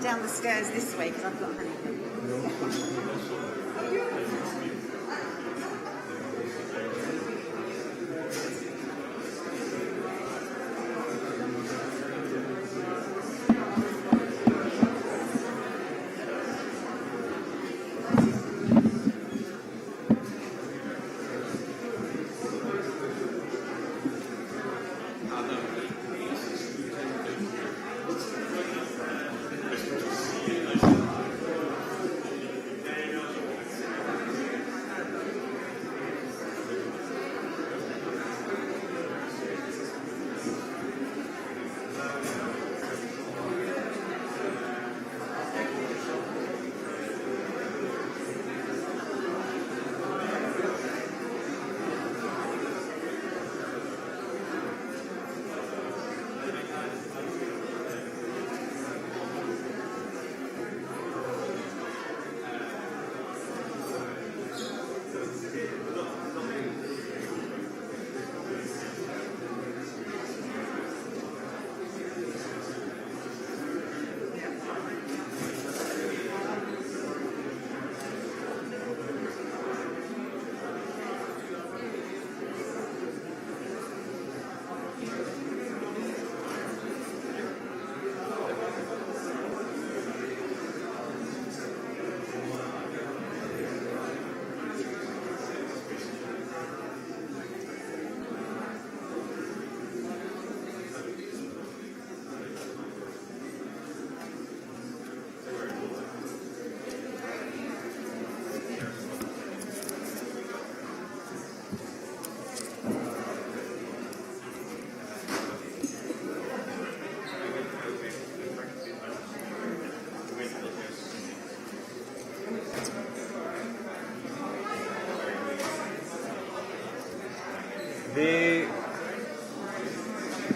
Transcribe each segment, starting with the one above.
down the stairs this way because I've got honey.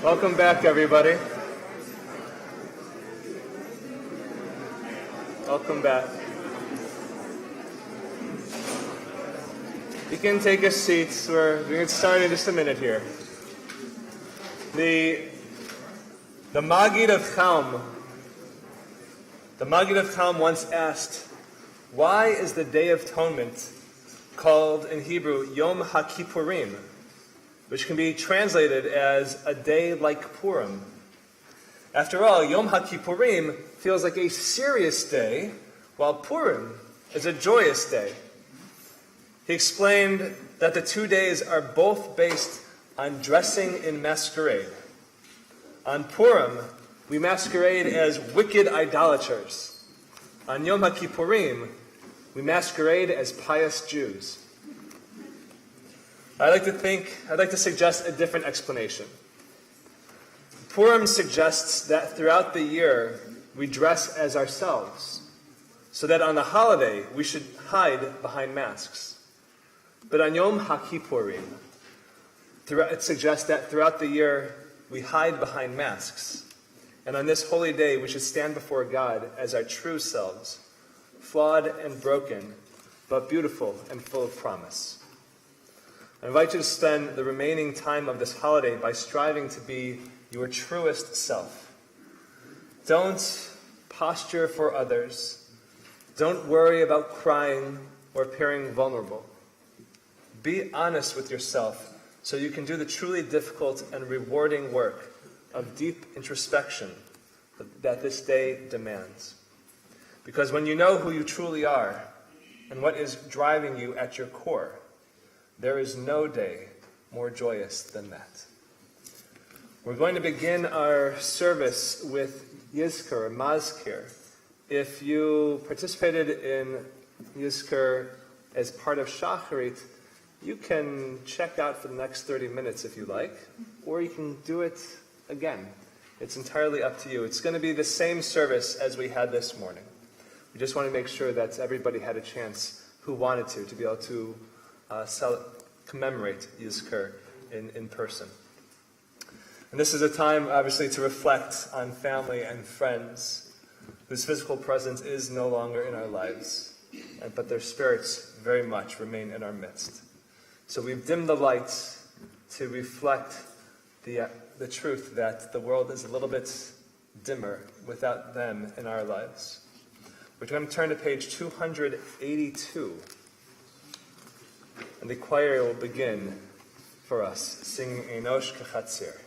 Welcome back, everybody. Welcome back. You can take a seat. We're going to start in just a minute here. The Maggid of Chalm once asked, why is the Day of Atonement called in Hebrew Yom HaKippurim, which can be translated as a day like Purim? After all, Yom HaKippurim feels like a serious day, while Purim is a joyous day. He explained that the 2 days are both based on dressing in masquerade. On Purim, we masquerade as wicked idolaters. On Yom HaKippurim, we masquerade as pious Jews. I'd like to suggest a different explanation. Purim suggests that throughout the year we dress as ourselves, so that on the holiday we should hide behind masks. But on Yom HaKippurim, it suggests that throughout the year we hide behind masks. And on this holy day we should stand before God as our true selves, flawed and broken, but beautiful and full of promise. I invite you to spend the remaining time of this holiday by striving to be your truest self. Don't posture for others. Don't worry about crying or appearing vulnerable. Be honest with yourself so you can do the truly difficult and rewarding work of deep introspection that this day demands. Because when you know who you truly are and what is driving you at your core, there is no day more joyous than that. We're going to begin our service with Yizkor, or Mazkir. If you participated in Yizkor as part of Shacharit, you can check out for the next 30 minutes if you like, or you can do it again. It's entirely up to you. It's going to be the same service as we had this morning. We just want to make sure that everybody had a chance who wanted to be able to commemorate Yizkor in person. And this is a time, obviously, to reflect on family and friends whose physical presence is no longer in our lives, but their spirits very much remain in our midst. So we've dimmed the lights to reflect the truth that the world is a little bit dimmer without them in our lives. We're going to turn to page 282. And the choir will begin for us singing Enosh Kechatzir.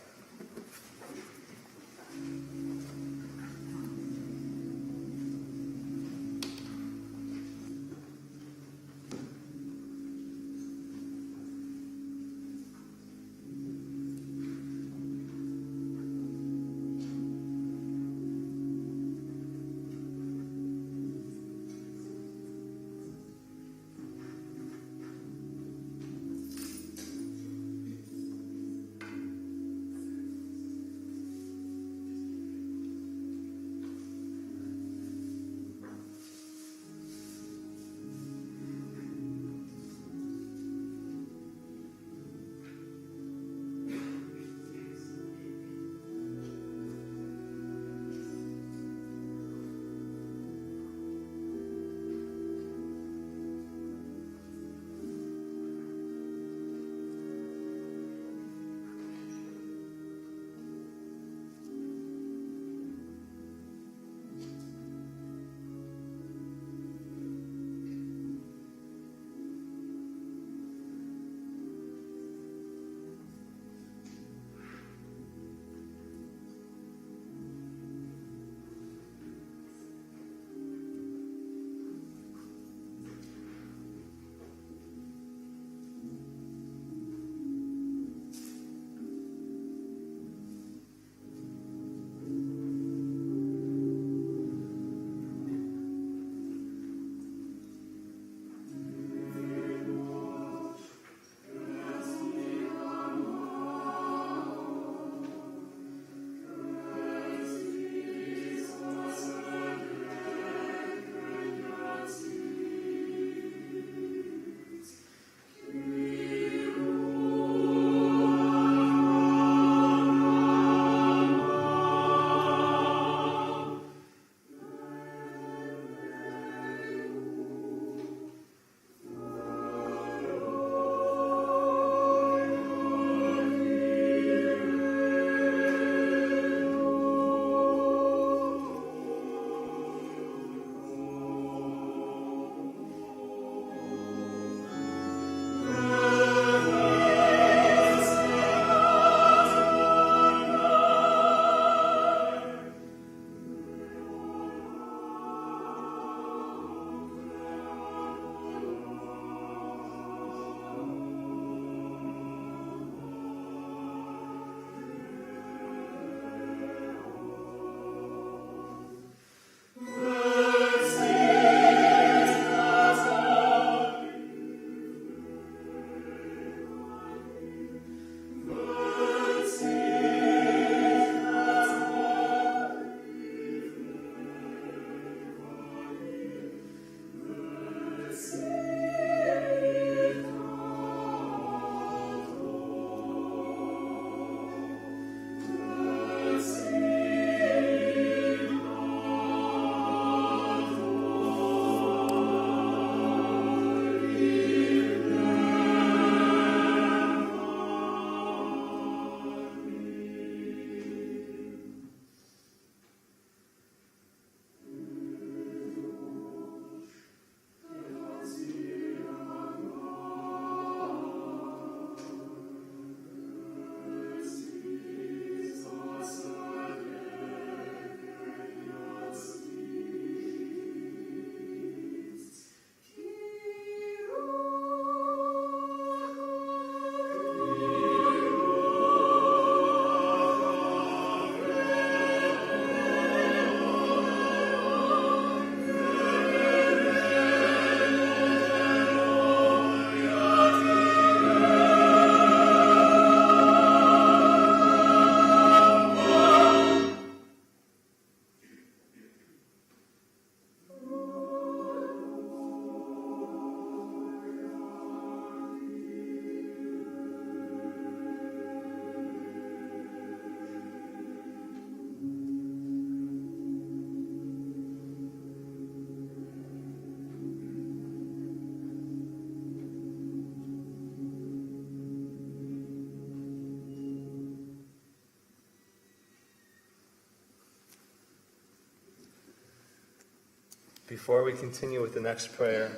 Before we continue with the next prayer,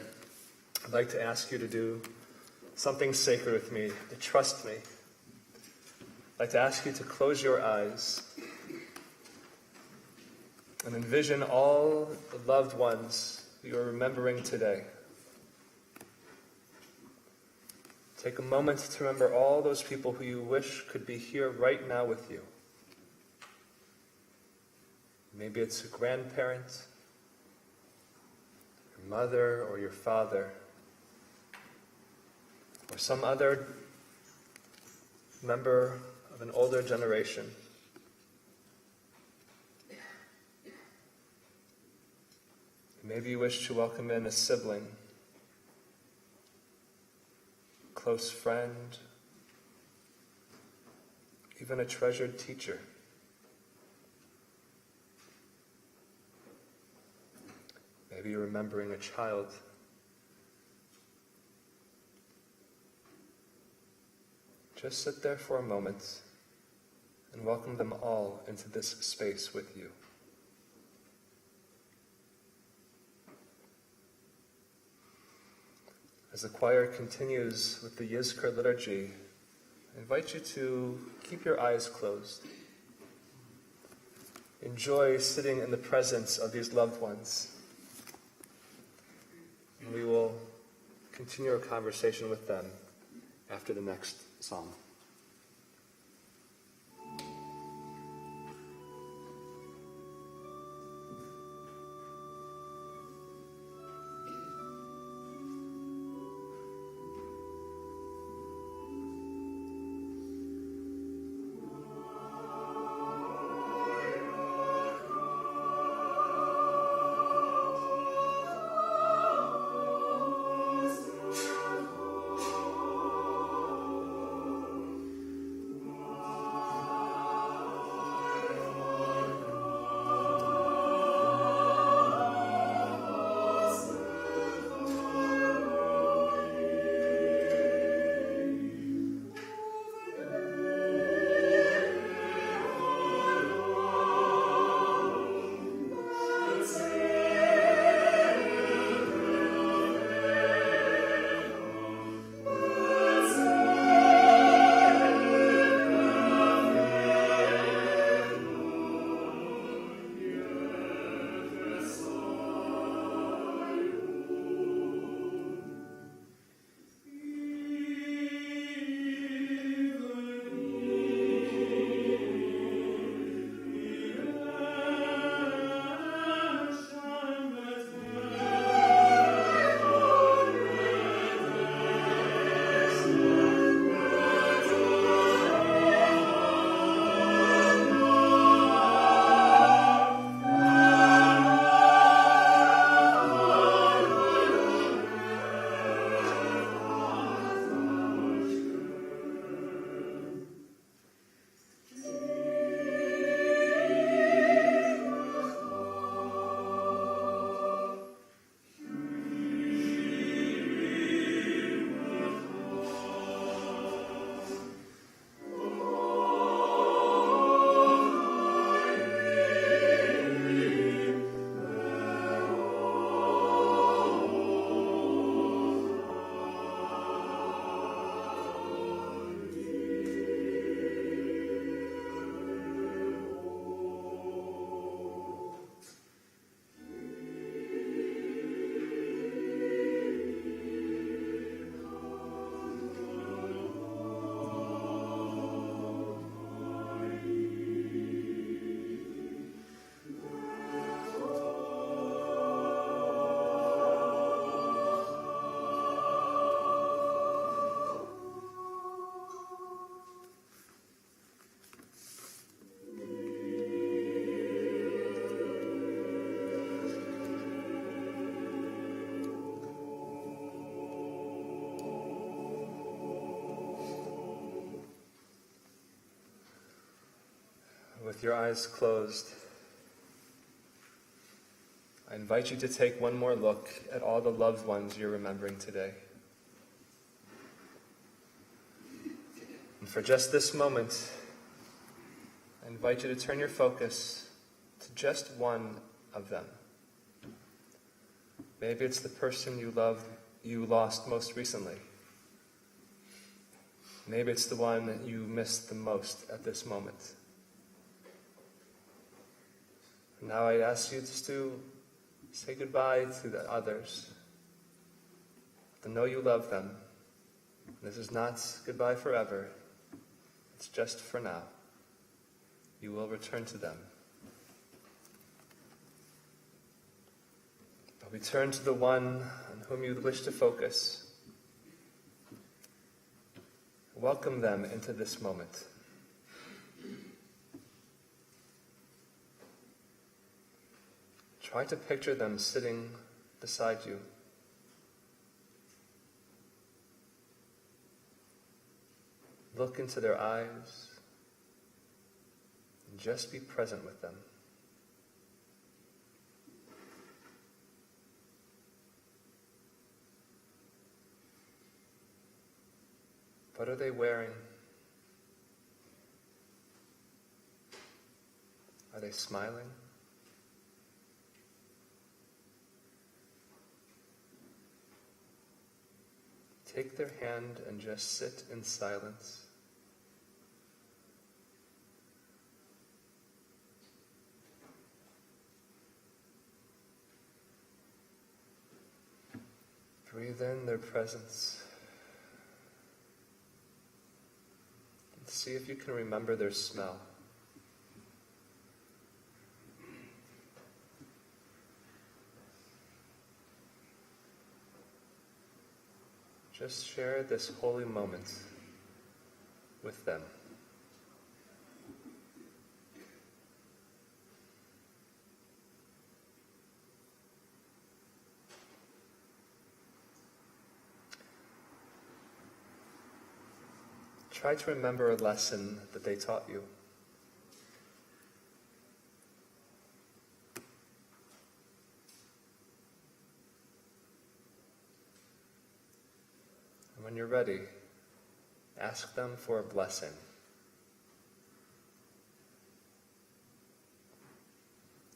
I'd like to ask you to do something sacred with me, to trust me. I'd like to ask you to close your eyes and envision all the loved ones you are remembering today. Take a moment to remember all those people who you wish could be here right now with you. Maybe it's a grandparent, your mother or your father, or some other member of an older generation. Maybe you wish to welcome in a sibling, close friend, even a treasured teacher. Maybe you're remembering a child. Just sit there for a moment and welcome them all into this space with you. As the choir continues with the Yizkor liturgy, I invite you to keep your eyes closed. Enjoy sitting in the presence of these loved ones. And we will continue our conversation with them after the next psalm. With your eyes closed, I invite you to take one more look at all the loved ones you're remembering today. And for just this moment, I invite you to turn your focus to just one of them. Maybe it's the person you love you lost most recently. Maybe it's the one that you miss the most at this moment. Now I ask you just to say goodbye to the others. To know you love them. This is not goodbye forever. It's just for now. You will return to them. But we turn to the one on whom you wish to focus. Welcome them into this moment. Try to picture them sitting beside you. Look into their eyes and just be present with them. What are they wearing? Are they smiling? Take their hand and just sit in silence. Breathe in their presence. And see if you can remember their smell. Just share this holy moment with them. Try to remember a lesson that they taught you. And when you're ready, ask them for a blessing.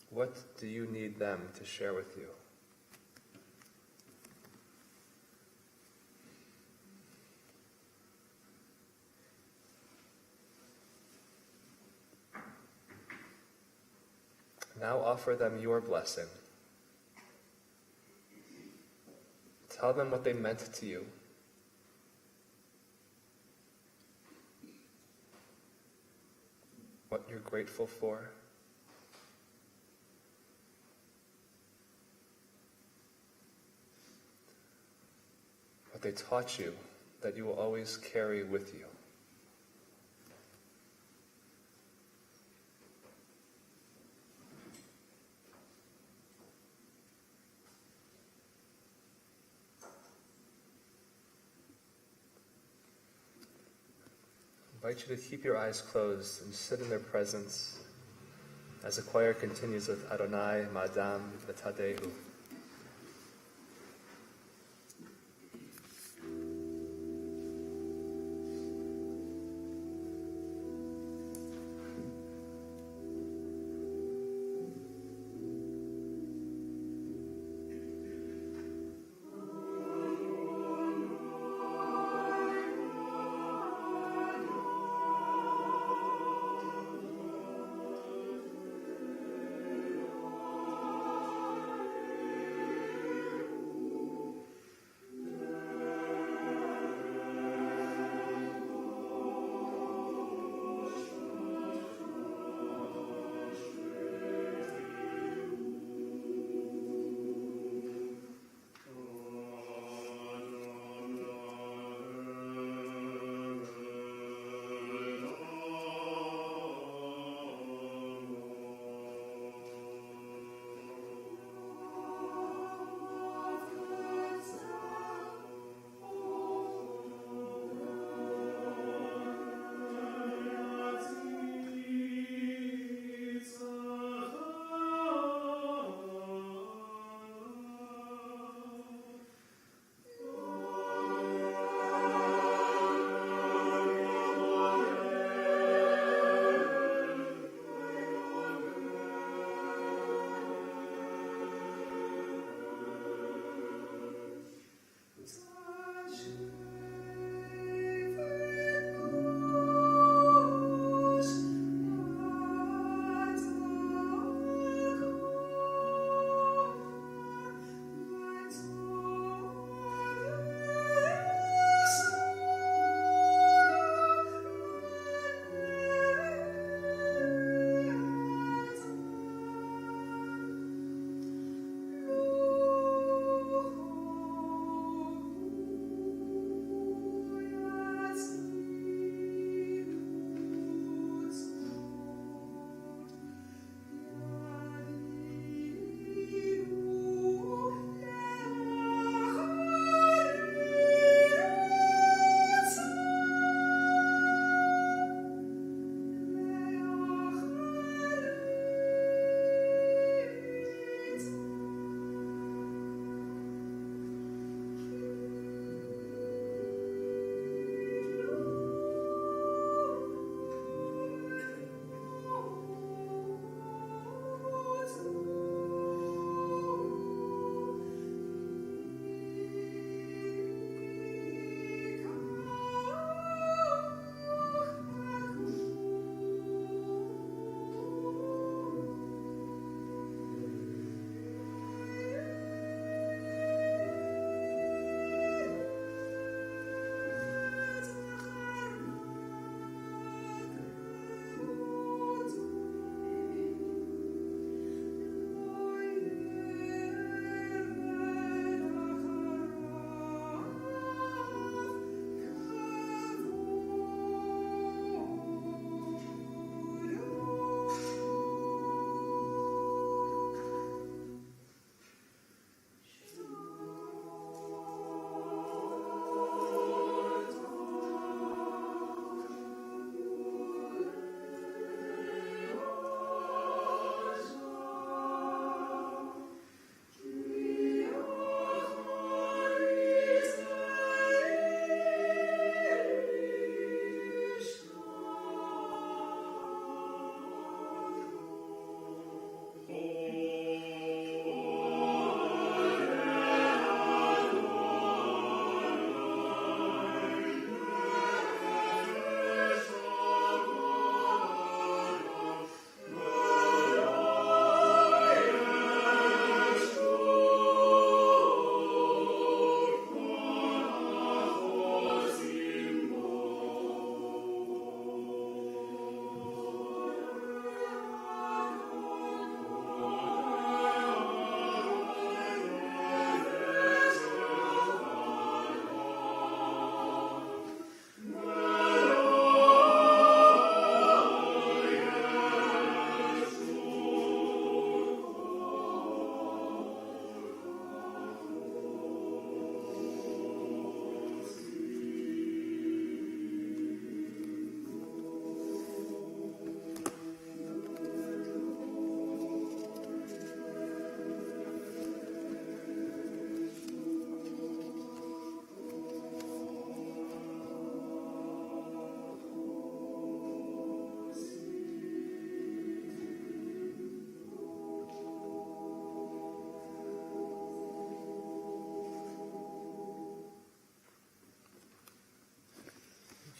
What do you need them to share with you? Now offer them your blessing. Tell them what they meant to you. What you're grateful for. What they taught you that you will always carry with you. I invite you to keep your eyes closed and sit in their presence as the choir continues with Adonai Ma'adam V'Tadehu.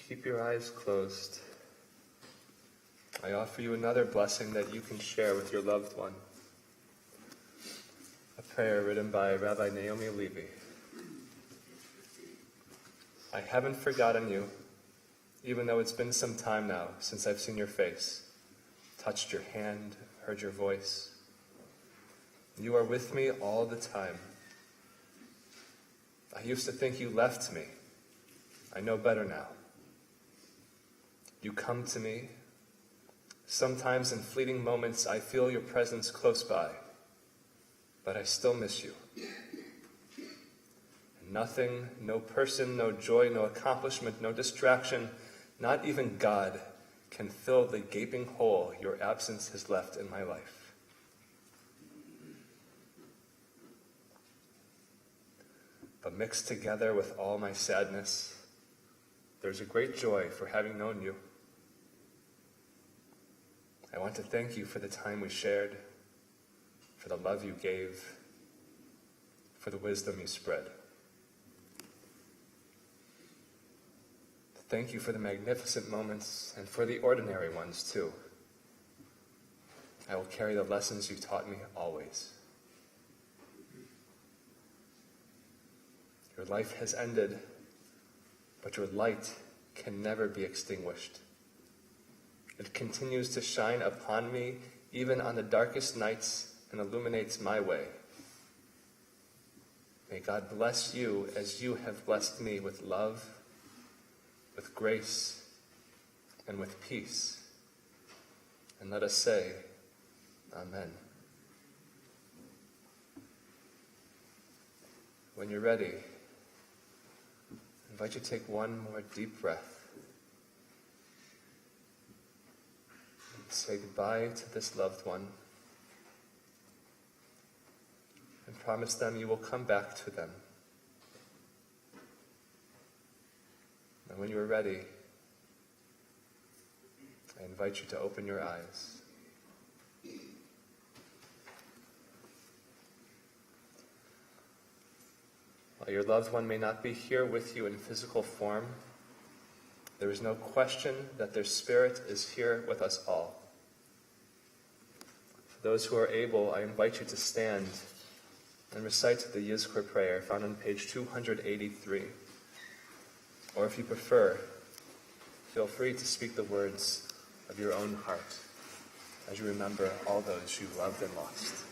Keep your eyes closed. I offer you another blessing that you can share with your loved one. A prayer written by Rabbi Levy. I haven't forgotten you, even though it's been some time now since I've seen your face, touched your hand, heard your voice. You are with me all the time. I used to think you left me. I know better now. You come to me. Sometimes in fleeting moments I feel your presence close by, but I still miss you. And nothing, no person, no joy, no accomplishment, no distraction, not even God can fill the gaping hole your absence has left in my life. But mixed together with all my sadness, there's a great joy for having known you. I want to thank you for the time we shared, for the love you gave, for the wisdom you spread. Thank you for the magnificent moments and for the ordinary ones too. I will carry the lessons you taught me always. Your life has ended, but your light can never be extinguished. It continues to shine upon me even on the darkest nights and illuminates my way. May God bless you as you have blessed me with love, with grace, and with peace. And let us say, Amen. When you're ready, I invite you to take one more deep breath. Say goodbye to this loved one and promise them you will come back to them. And when you are ready, I invite you to open your eyes. While your loved one may not be here with you in physical form, there is no question that their spirit is here with us all. For those who are able, I invite you to stand and recite the Yizkor prayer found on page 283. Or if you prefer, feel free to speak the words of your own heart as you remember all those you loved and lost.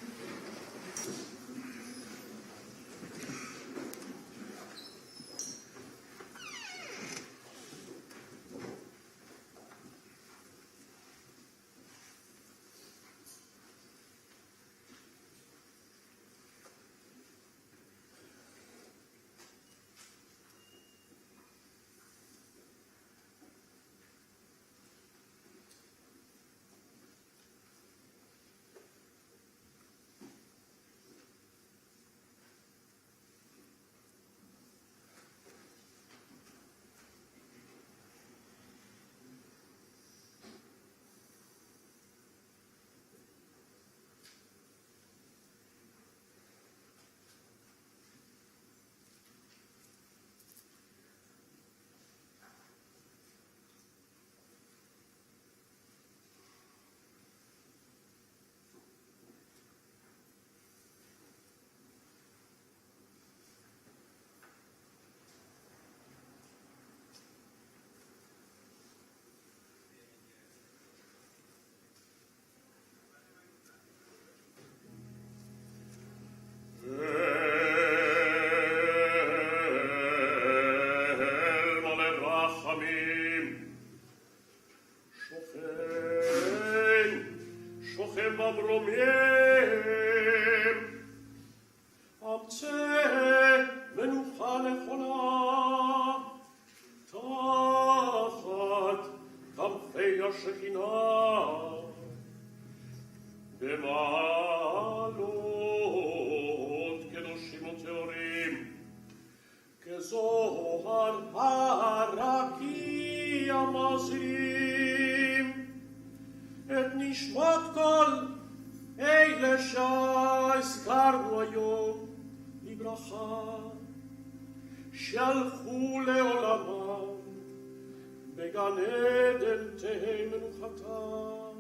בגן עדן תהא מנוחתם.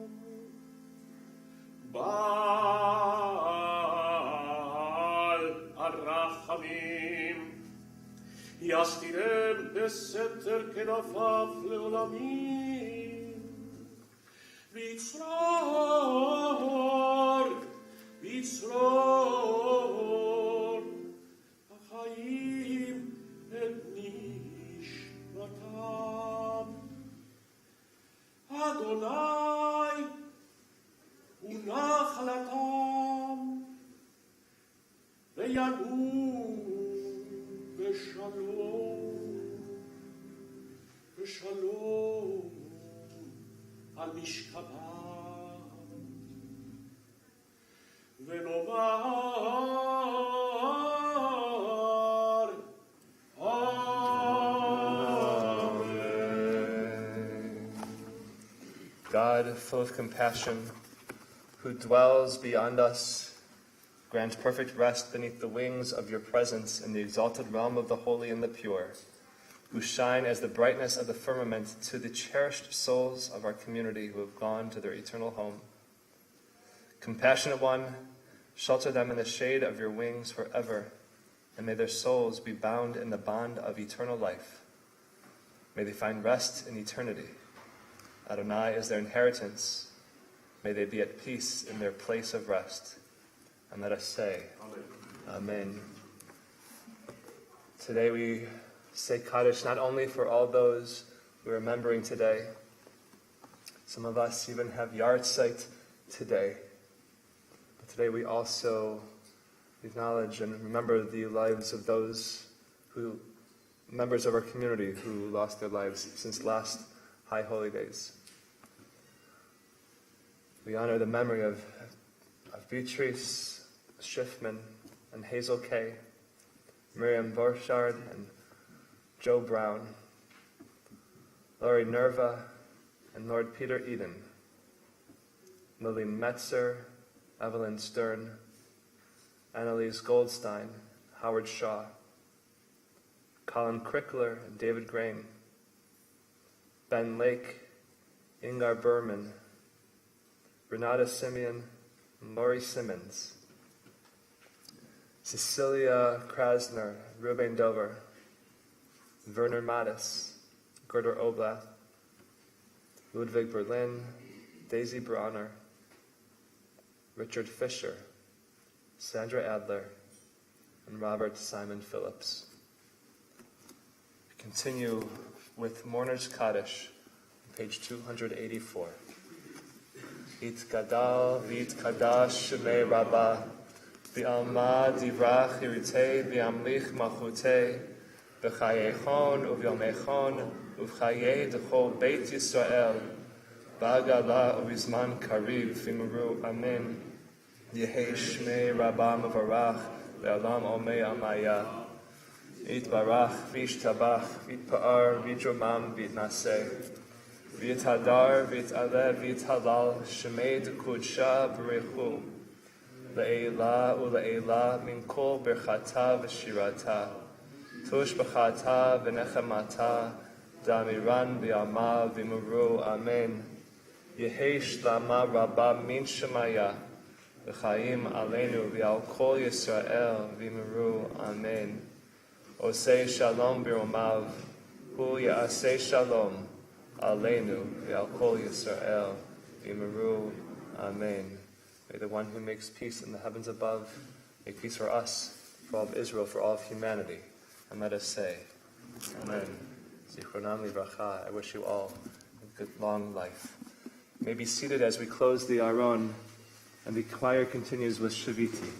בעל הרחמים יסתירם בסתר כנפיו לעולמים. ויצרור החיים את נשמתם. אדוני הוא נחלתם וינום בשלום על משכבם. ונאמר Amen. God, full of compassion, who dwells beyond us, grant perfect rest beneath the wings of your presence in the exalted realm of the holy and the pure, who shine as the brightness of the firmament to the cherished souls of our community who have gone to their eternal home. Compassionate One, shelter them in the shade of your wings forever, and may their souls be bound in the bond of eternal life. May they find rest in eternity. Adonai is their inheritance. May they be at peace in their place of rest. And let us say, Amen. Today we say Kaddish not only for all those we're remembering today. Some of us even have yahrzeit today. But today we also acknowledge and remember the lives of those members of our community who lost their lives since last High Holy Days. We honor the memory of Beatrice Schiffman and Hazel Kay, Miriam Borchardt and Joe Brown, Laurie Nerva and Lord Peter Eden, Lily Metzer, Evelyn Stern, Annalise Goldstein, Howard Shaw, Colin Crickler and David Graham, Ben Lake, Ingar Berman, Renata Simeon and Laurie Simmons, Cecilia Krasner, Ruben Dover, Werner Mattis, Gerder Oblath, Ludwig Berlin, Daisy Bronner, Richard Fisher, Sandra Adler, and Robert Simon Phillips. We continue with Mourner's Kaddish, page 284. Itgadal v'itqadash shemei Rabba v'alma divrach yiritei v'amlich malchutei v'chayechon uvyomechon uv'chayei d'chol Beit Yisrael ba'agala uv'izman kariv v'imru amen. Yehei shmei Rabba mevarach ve'olam omei amaya yitbarach v'yishtabach v'yitpa'ar v'yidromam v'yitnaseh v'yithadar v'yit'aleh v'yithalal shemei d'kudsha b'rechu le'elah ule'elah min kol berchata v'shirata tush b'chata v'nechemata damiran v'yama v'imuru amen. Yehei shlama rabba min shemaya v'chaim aleinu v'al kol Yisrael v'imuru amen. Osei shalom b'romav hu ya'asei shalom Aleinu v'al kol Yisrael v'imru amen. May the one who makes peace in the heavens above make peace for us, for all of Israel, for all of humanity. And let us say, Amen. Zichronam livracha. I wish you all a good long life. You may be seated as we close the Aron, and the choir continues with Shaviti.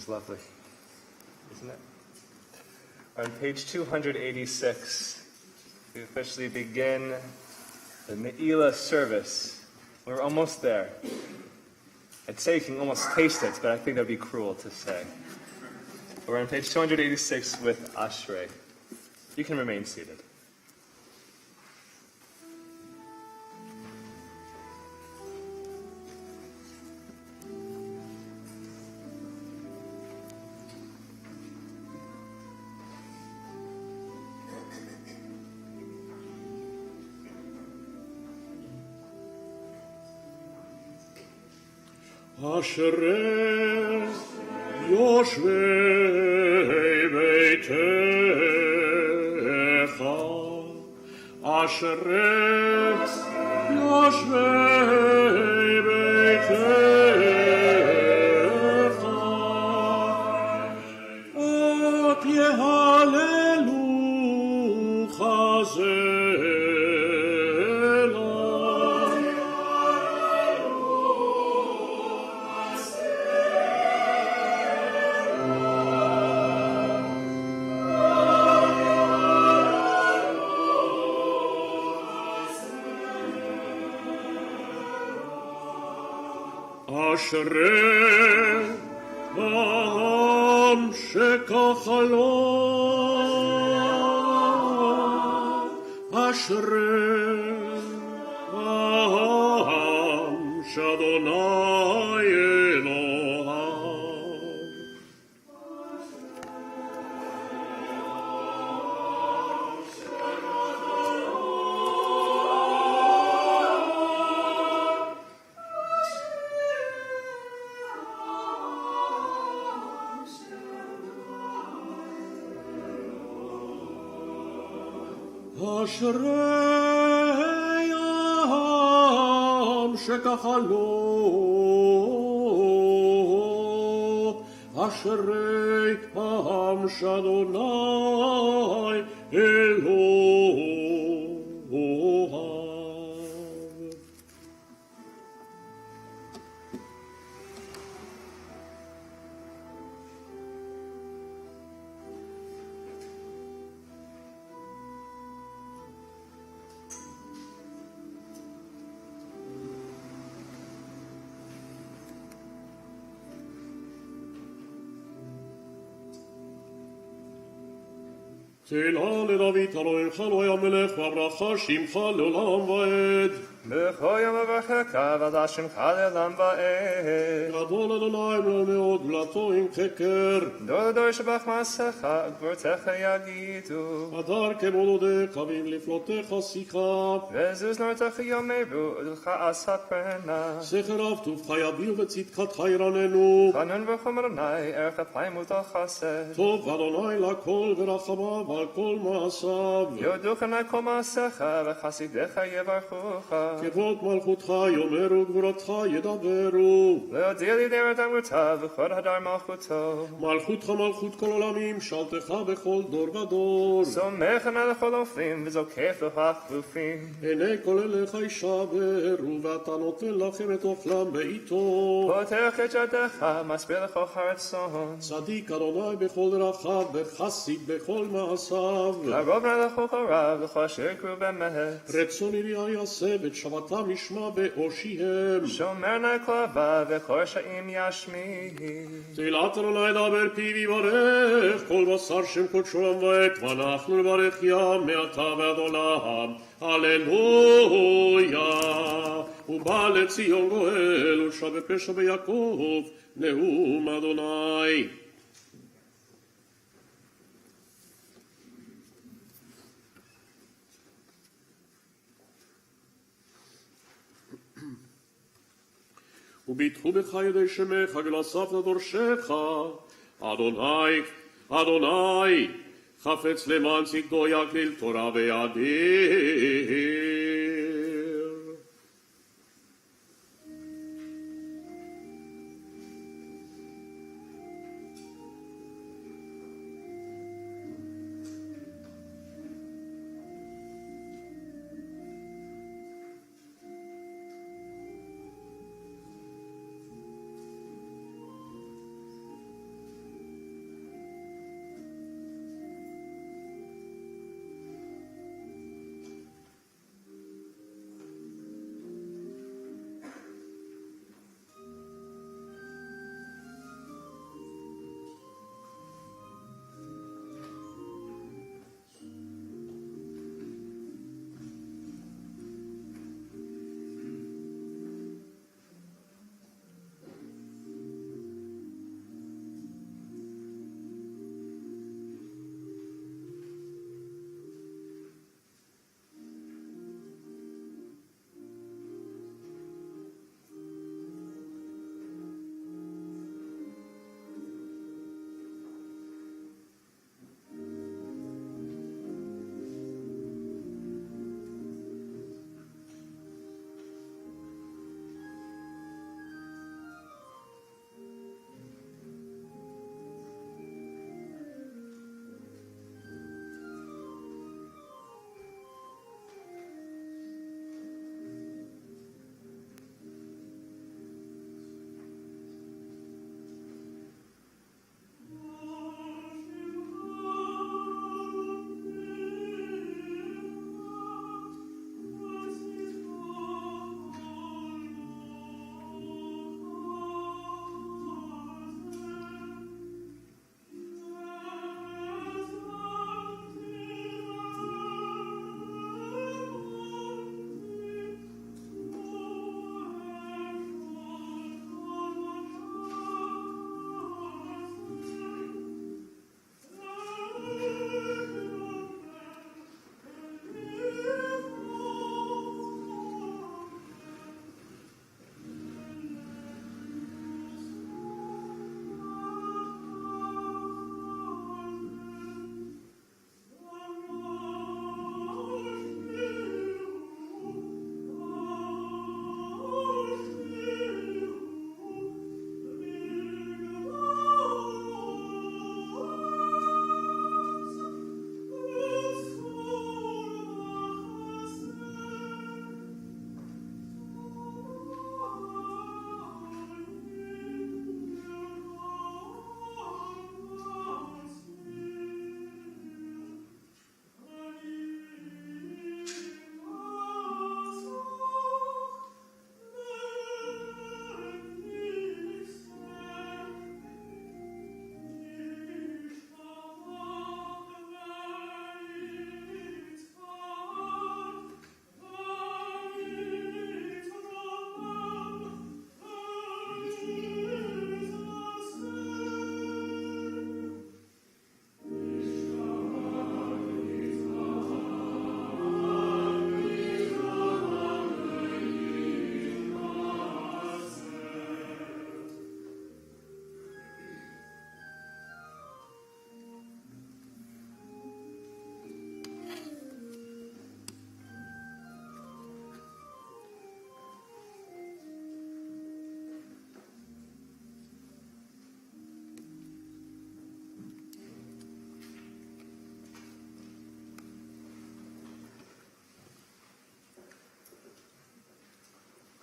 is lovely, isn't it? On page 286, we officially begin the Neilah service. We're almost there. I'd say you can almost taste it, but I think that would be cruel to say. We're on page 286 with Ashrei. You can remain seated. אשרי יושבי ביתך, אשרי יושבי ביתך, את יהללו חזלה. אשרי העם שכחלום, אשרי העם שאדוני אלוהיו. אשרי העם שכחלום, אשרי העם שאדוני אלוהיו. תהילה לדוד אלוהיך אלוהי המלך והברכה שמך לעולם ועד. בכל יום וברכך ועד שמך לעולם ועד. גדול אדוני מאוד גדולתו עם חקר. דור לדור שבח מעשיך גבורתך יגידו. הדר כמולדך ועם לפלותיך שיחה. וזוז נורתך יאמרו עדותך אספרנה. זכר אב טובך יביאו וצדקתך ירננו. חנון וחום אדוני ערך אפיים ותחסד. טוב אדוני לכל ורחמיו על כל מעשיו. יודוך נא כל מעשיך וחסידיך יברכוך. כבוד מלכותך יאמרו גבורתך ידברו. להודיע לי דרך אמרותיו וכבוד הדר מלכותו. מלכותך מלכות כל עולמים שלטך בכל דור ודור. סומך נא לכל אופים וזוקף לך כפופים. עיני כל אליך ישברו ואתה נותן לכם את אוכלם בעיתו. פותח את ידיך מסביר לכך הרצון. צדיק אדוני בכל דרכיו וחסיד בכל מעשיו. קרוב נא לכך הרב לכל אשר יקראו באמת. רצון עירייה יעשה ואת שבתם ישמע באושיהם. שומר נא כל אהבה וכל רשעים ישמיע. תהילת אדוני דבר פיו יברך כל בשר שם קודשו עם ועת ואנחנו נברך ים מעתה ועד עולם. הללויה. ובא לציון גואל ושב בפשע ביעקב נאום אדוני. וביטחו בך ידי שמך גלסף לדורשך. אדוני, אדוני, חפץ למען צדקו יקליל תורה וידיר.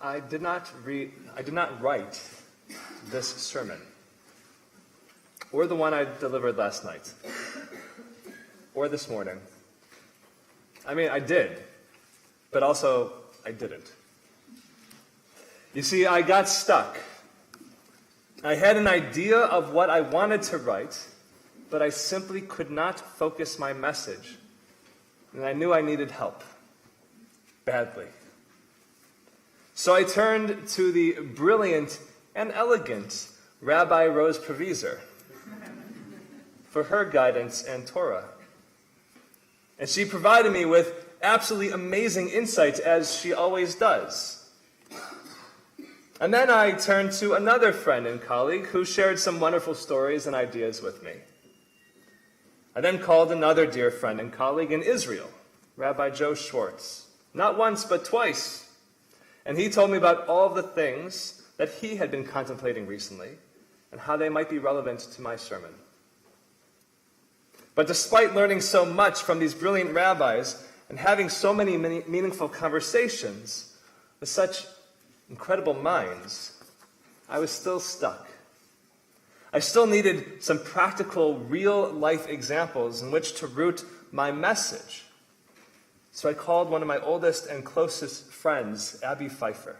I did not write this sermon, or the one I delivered last night, or this morning. I mean, I did, but also I didn't. You see, I got stuck. I had an idea of what I wanted to write, but I simply could not focus my message. And I knew I needed help. Badly. So I turned to the brilliant and elegant Rabbi Rose Provisor for her guidance and Torah. And she provided me with absolutely amazing insights, as she always does. And then I turned to another friend and colleague who shared some wonderful stories and ideas with me. I then called another dear friend and colleague in Israel, Rabbi Joe Schwartz, not once but twice. And he told me about all of the things that he had been contemplating recently and how they might be relevant to my sermon. But despite learning so much from these brilliant rabbis and having so many meaningful conversations with such incredible minds, I was still stuck. I still needed some practical, real-life examples in which to root my message. So I called one of my oldest and closest friends, Abby Pfeiffer,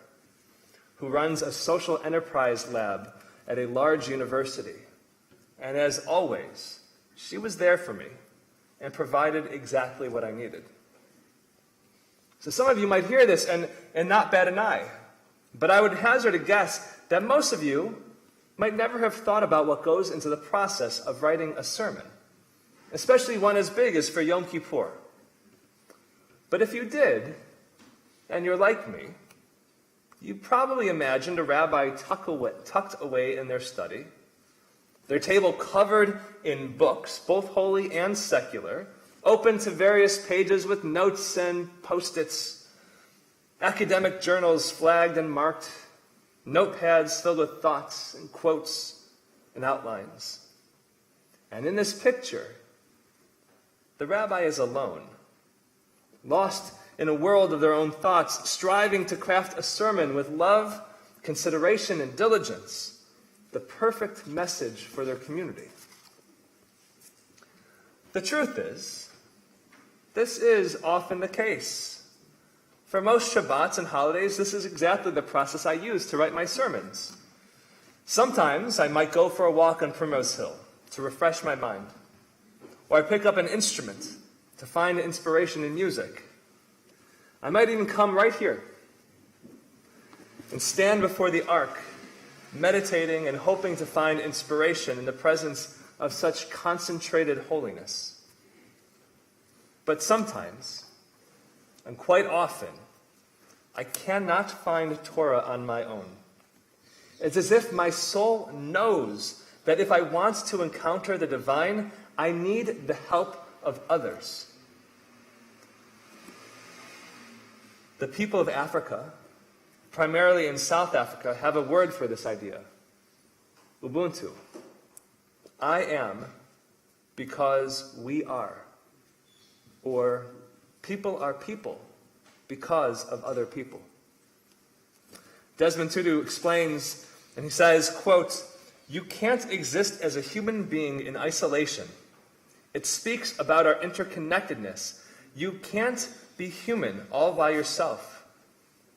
who runs a social enterprise lab at a large university. And as always, she was there for me and provided exactly what I needed. So some of you might hear this and not bat an eye. But I would hazard a guess that most of you might never have thought about what goes into the process of writing a sermon, especially one as big as for Yom Kippur. But if you did, and you're like me, you probably imagined a rabbi tucked away in their study, their table covered in books, both holy and secular, open to various pages with notes and post-its, academic journals flagged and marked, notepads filled with thoughts and quotes and outlines. And in this picture, the rabbi is alone, lost in a world of their own thoughts, striving to craft a sermon with love, consideration, and diligence, the perfect message for their community. The truth is, this is often the case. For most Shabbats and holidays, this is exactly the process I use to write my sermons. Sometimes I might go for a walk on Primrose Hill to refresh my mind, or I pick up an instrument to find inspiration in music. I might even come right here and stand before the ark, meditating and hoping to find inspiration in the presence of such concentrated holiness. But sometimes, and quite often, I cannot find Torah on my own. It's as if my soul knows that if I want to encounter the divine, I need the help of others. The people of Africa, primarily in South Africa, have a word for this idea. Ubuntu. I am because we are. Or people are people because of other people. Desmond Tutu explains, and he says, quote, "You can't exist as a human being in isolation. It speaks about our interconnectedness. You can't be human all by yourself.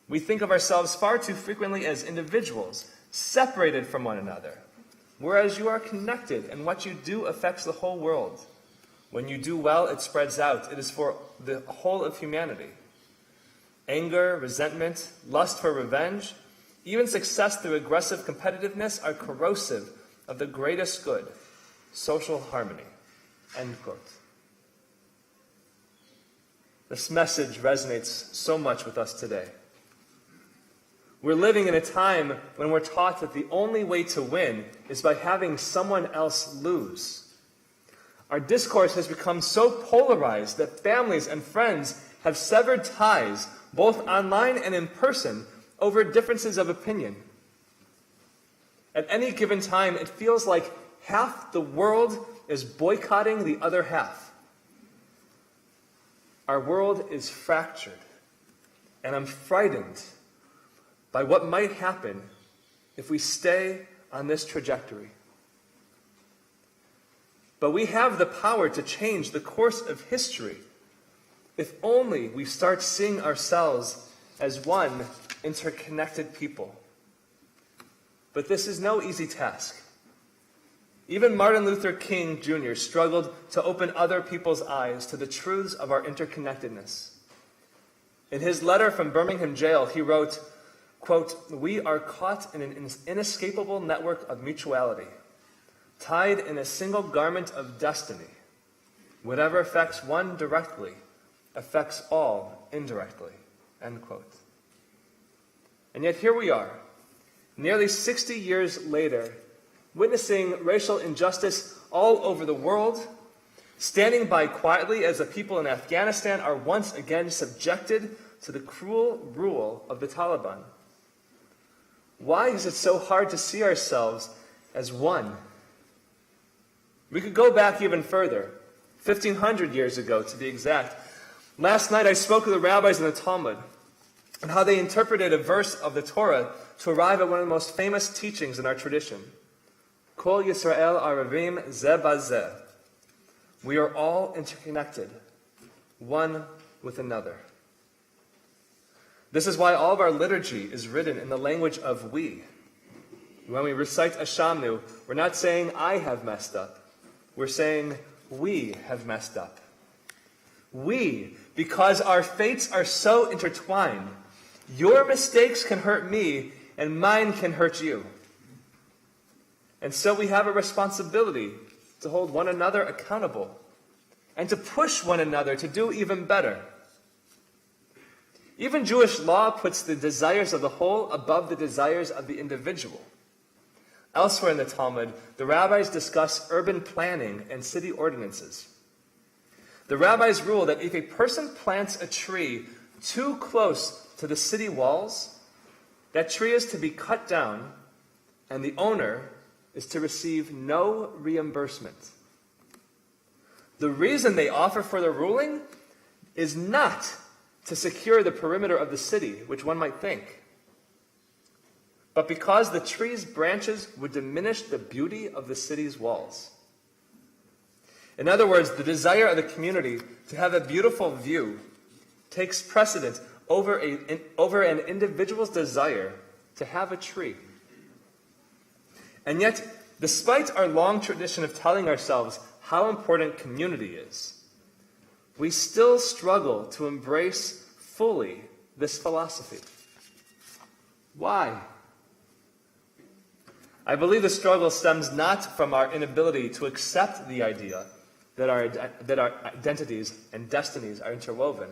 We think of ourselves far too frequently as individuals, separated from one another, whereas you are connected, and what you do affects the whole world. When you do well, it spreads out. It is for the whole of humanity. Anger, resentment, lust for revenge, even success through aggressive competitiveness are corrosive of the greatest good, social harmony." End quote. This message resonates so much with us today. We're living in a time when we're taught that the only way to win is by having someone else lose. Our discourse has become so polarized that families and friends have severed ties, both online and in person, over differences of opinion. At any given time, it feels like half the world is boycotting the other half. Our world is fractured, and I'm frightened by what might happen if we stay on this trajectory. But we have the power to change the course of history if only we start seeing ourselves as one interconnected people. But this is no easy task. Even Martin Luther King Jr. struggled to open other people's eyes to the truths of our interconnectedness. In his letter from Birmingham jail, he wrote, quote, "We are caught in an inescapable network of mutuality, tied in a single garment of destiny. Whatever affects one directly affects all indirectly," end quote. And yet here we are, nearly 60 years later, witnessing racial injustice all over the world, standing by quietly as the people in Afghanistan are once again subjected to the cruel rule of the Taliban. Why is it so hard to see ourselves as one? We could go back even further, 1,500 years ago to be exact. Last night I spoke with the rabbis in the Talmud and how they interpreted a verse of the Torah to arrive at one of the most famous teachings in our tradition. Kol Yisrael Aravim Zeh Bazeh. We are all interconnected, one with another. This is why all of our liturgy is written in the language of we. When we recite Ashamnu, we're not saying I have messed up. We're saying we have messed up. We, because our fates are so intertwined. Your mistakes can hurt me, and mine can hurt you. And so we have a responsibility to hold one another accountable and to push one another to do even better. Even Jewish law puts the desires of the whole above the desires of the individual. Elsewhere in the Talmud, the rabbis discuss urban planning and city ordinances. The rabbis rule that if a person plants a tree too close to the city walls, that tree is to be cut down, and the owner is to receive no reimbursement. The reason they offer for the ruling is not to secure the perimeter of the city, which one might think, but because the tree's branches would diminish the beauty of the city's walls. In other words, the desire of the community to have a beautiful view takes precedence over an individual's desire to have a tree. And yet, despite our long tradition of telling ourselves how important community is, we still struggle to embrace fully this philosophy. Why? I believe the struggle stems not from our inability to accept the idea that our identities and destinies are interwoven,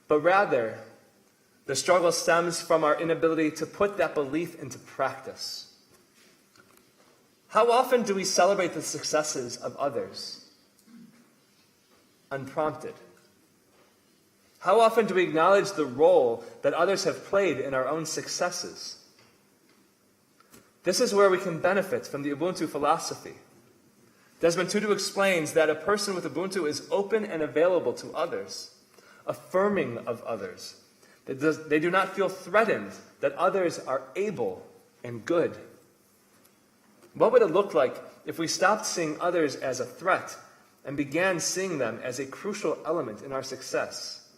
but rather the struggle stems from our inability to put that belief into practice. How often do we celebrate the successes of others? Unprompted. How often do we acknowledge the role that others have played in our own successes? This is where we can benefit from the Ubuntu philosophy. Desmond Tutu explains that a person with Ubuntu is open and available to others, affirming of others. They do not feel threatened that others are able and good. What would it look like if we stopped seeing others as a threat and began seeing them as a crucial element in our success?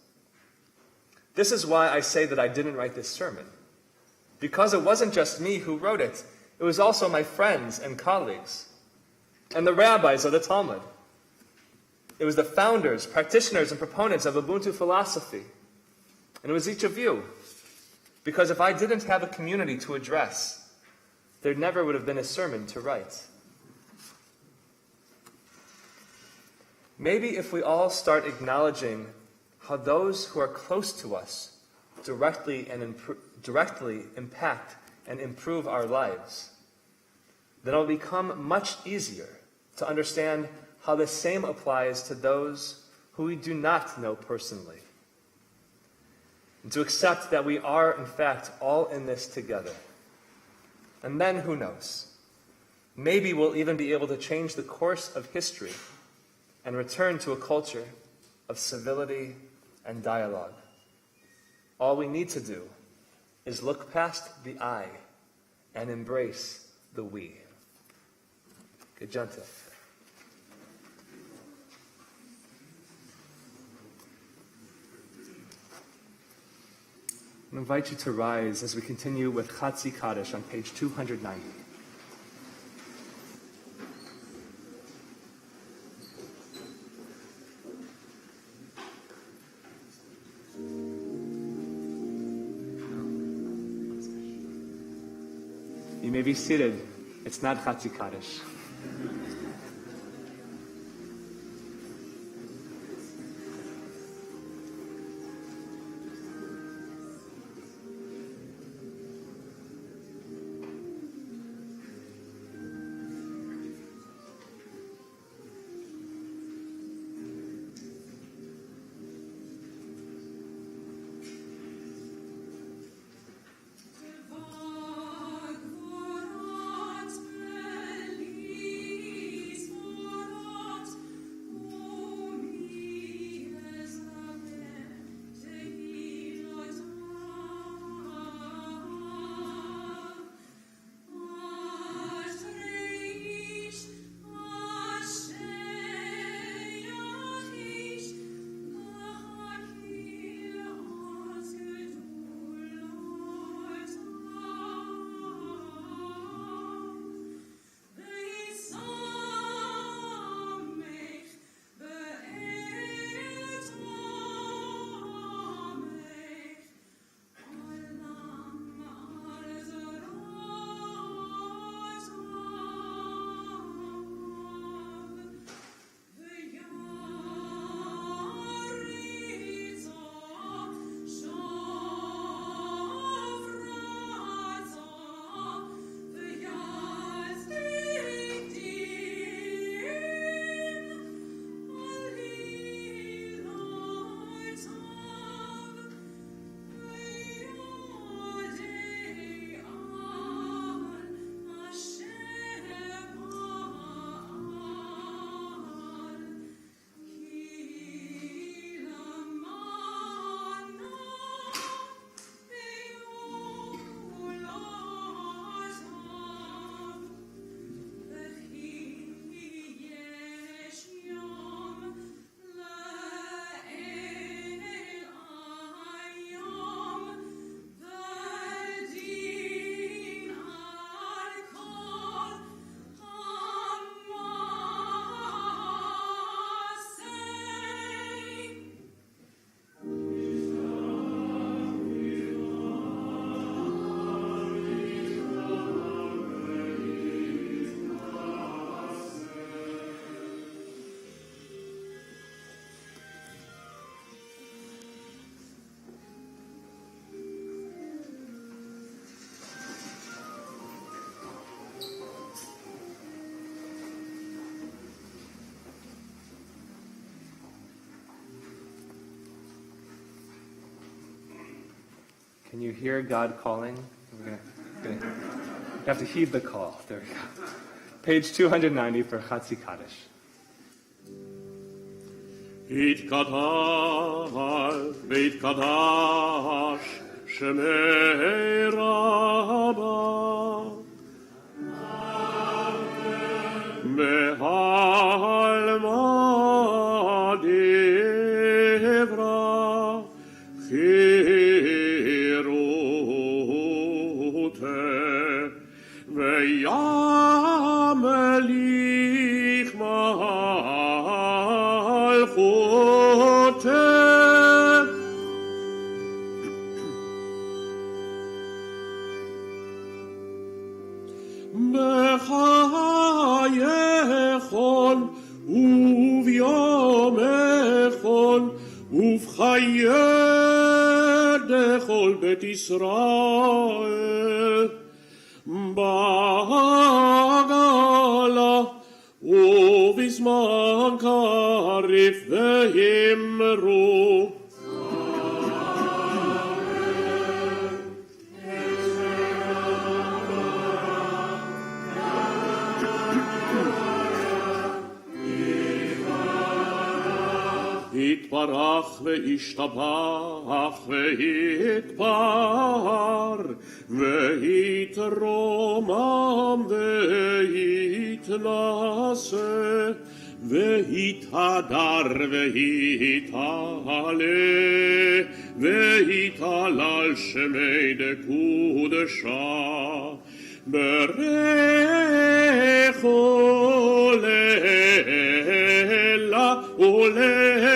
This is why I say that I didn't write this sermon. Because it wasn't just me who wrote it. It was also my friends and colleagues and the rabbis of the Talmud. It was the founders, practitioners, and proponents of Ubuntu philosophy. And it was each of you. Because if I didn't have a community to address, there never would have been a sermon to write. Maybe if we all start acknowledging how those who are close to us directly impact and improve our lives, then it will become much easier to understand how the same applies to those who we do not know personally. And to accept that we are, in fact, all in this together. And then, who knows? Maybe we'll even be able to change the course of history and return to a culture of civility and dialogue. All we need to do is look past the I and embrace the we. Gejunta. I invite you to rise as we continue with Khatzi Kaddish on page 290. You may be seated. It's not Khatzi Kaddish. Can you hear God calling? We're gonna you have to heed the call. There we go. Page 290 for Khatzi Kaddish. Beit Kadash, Shemei Rabbah, Mehal Madivra, Chirute, Ve'yamelich Malchute, Bechayechon, Uvyomechon, Uvchayedechol Bet Yisrael, Bagala, Uvisman Karif Vehimru, ויתברך וישתבח ויתפאר ויתרומם ויתנשא ויתהדר ויתעלה ויתהלל שמי דקודשה ברכו לעילא ולעילא.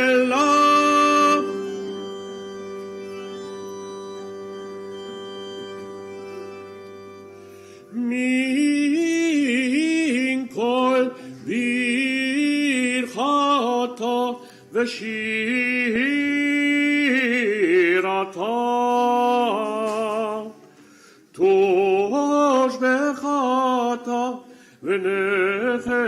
מן כל ברכתה ושירתה תושבחתה ונחמתה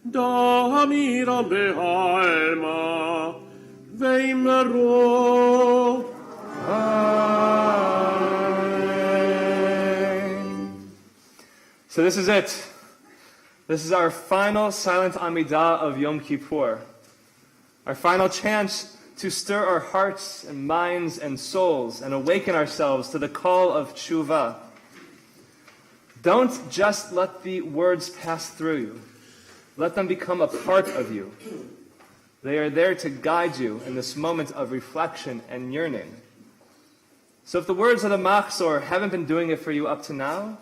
דמירם בעלמא ואמרו So this is it. This is our final silent Amidah of Yom Kippur. Our final chance to stir our hearts and minds and souls and awaken ourselves to the call of tshuva. Don't just let the words pass through you. Let them become a part of you. They are there to guide you in this moment of reflection and yearning. So if the words of the Mazkir haven't been doing it for you up to now,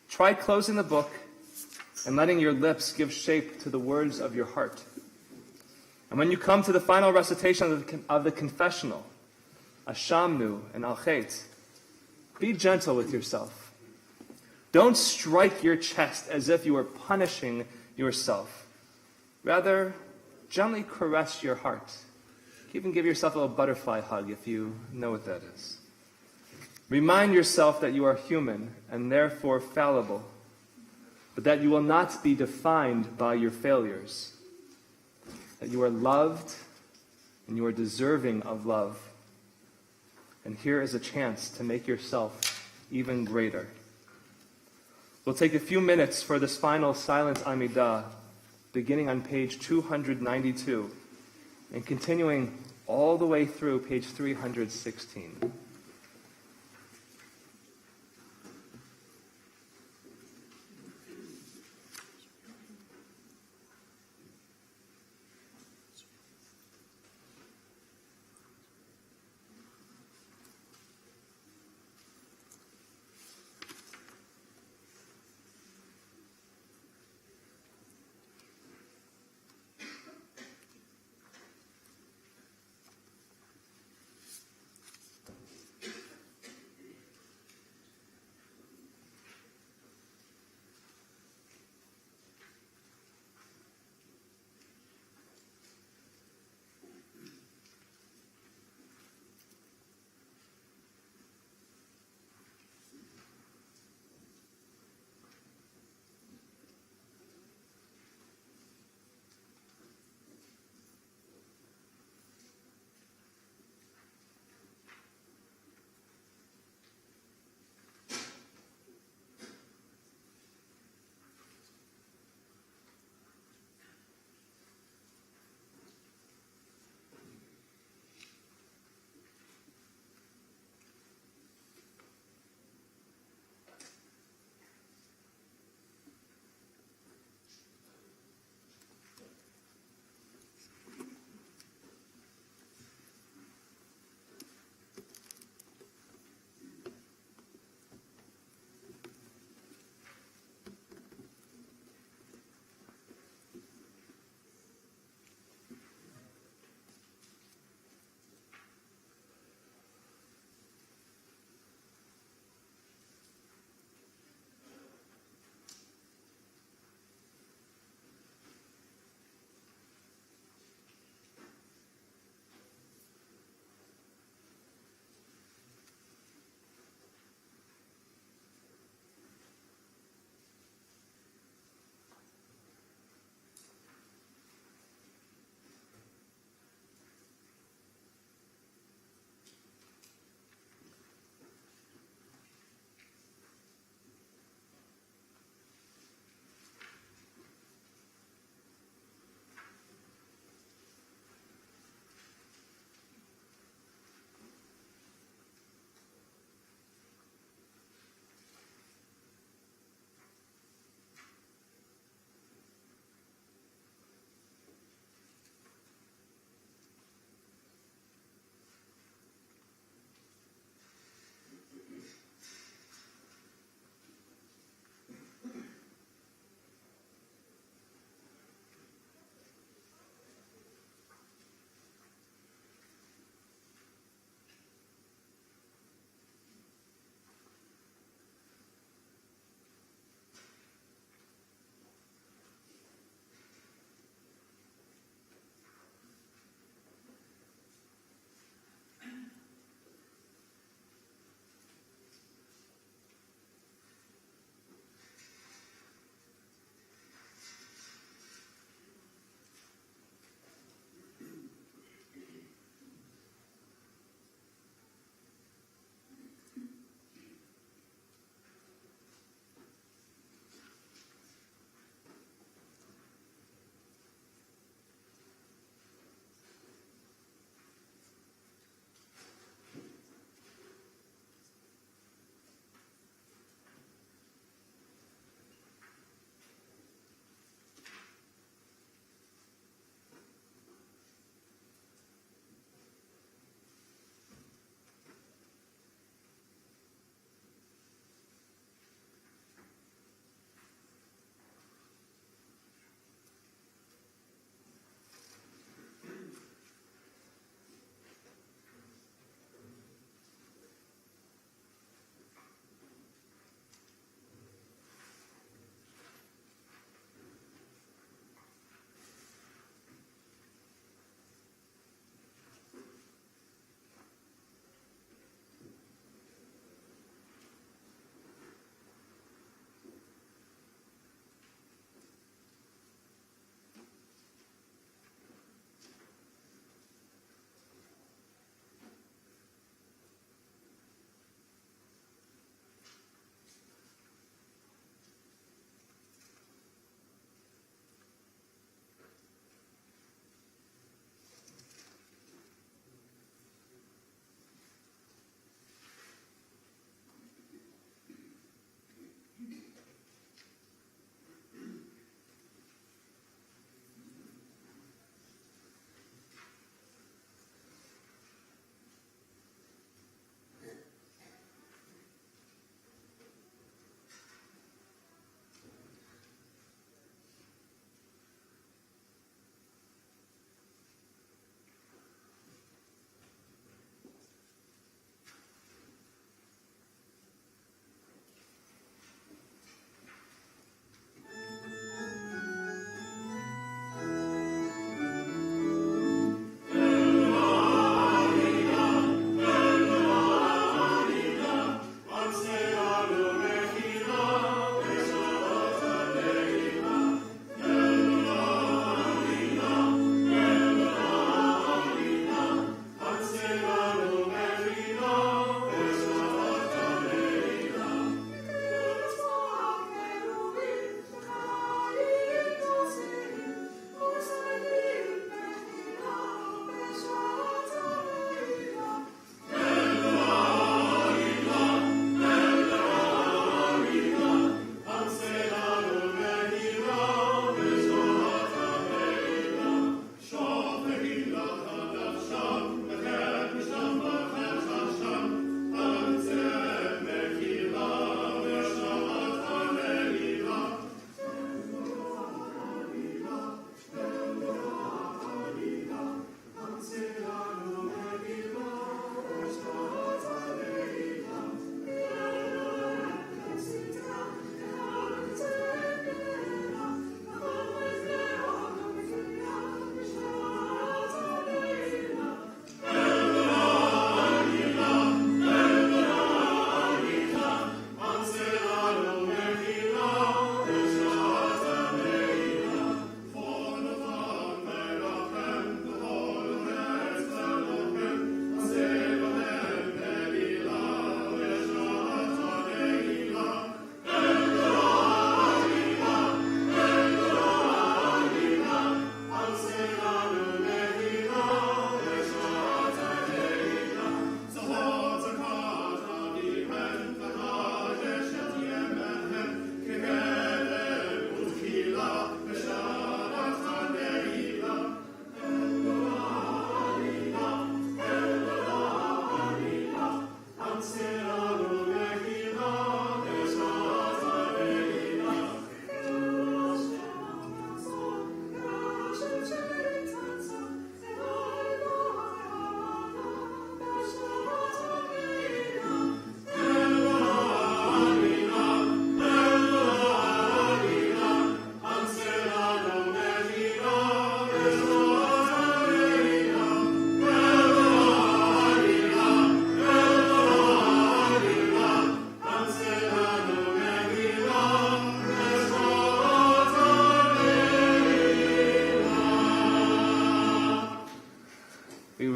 try closing the book and letting your lips give shape to the words of your heart. And when you come to the final recitation of the Confessional, Ashamnu and Al-Chet, be gentle with yourself. Don't strike your chest as if you were punishing yourself. Rather, gently caress your heart. Even give yourself a little butterfly hug if you know what that is. Remind yourself that you are human and therefore fallible, but that you will not be defined by your failures. That you are loved and you are deserving of love. And here is a chance to make yourself even greater. We'll take a few minutes for this final silent Amidah, beginning on page 292 and continuing all the way through page 316.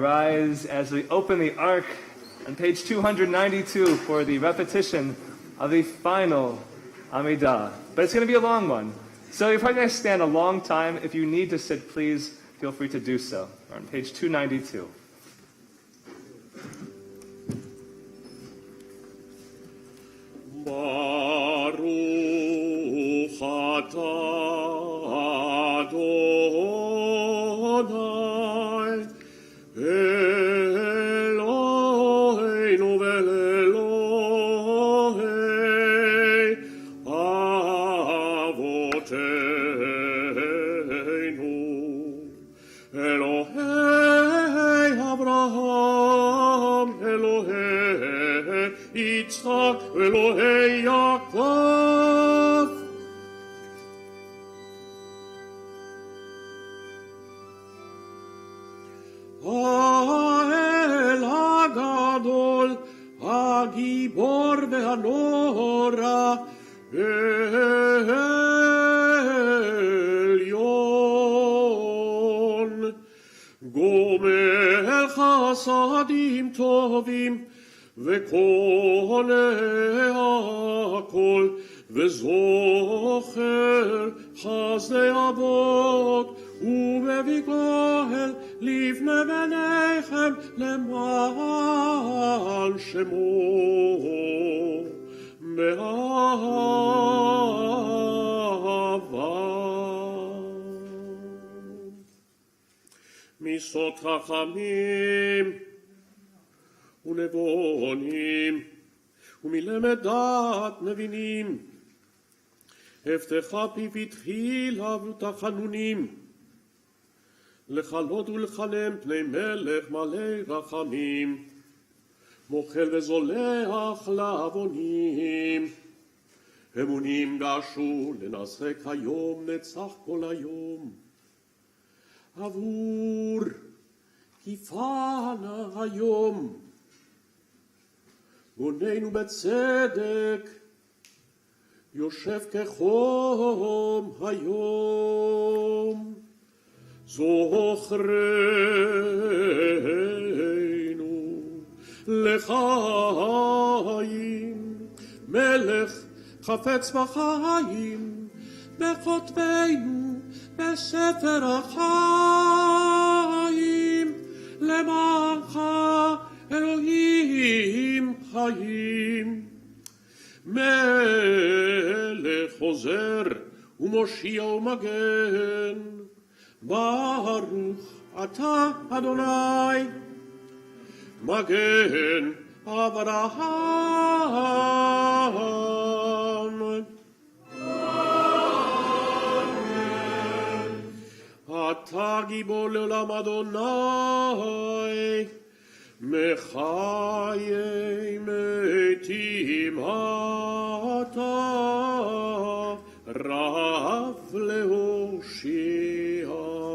rise as we open the Ark on page 292 for the repetition of the final Amidah. But it's going to be a long one. So you're probably going to stand a long time. If you need to sit, please feel free to do so. We're on page 292. Baruch atah Adonai Eloheinu ve'Elohei avoteinu Elohei Abraham Elohei Yitzchak Elohei Yaakov האל הגדול, הגיבור והנורא, עליון. גומל חסדים טובים, וקונה הכל, וזוכר חסדי אבות, ומביא גואל לפני בניכם למען שמו באהבה. מסוד חכמים ונבונים ומלמד דעת מבינים הבטחה פיו התחילה ותחנונים לחלות ולחלם פני מלך מלא רחמים מוחל וזולח לעוונים אמונים גשו לנשק היום נצח כל היום עבור כיפנה היום בוננו בצדק יושב כחום היום זוכרנו לחיים מלך חפץ בחיים בכותבנו בספר החיים למענך אלוהים חיים מלך חוזר ומושיע ומגן ברוך אתה אדוני מגן אברהם אתה גיבור לעולם אדוני מחיי מתים אתה רב להושיע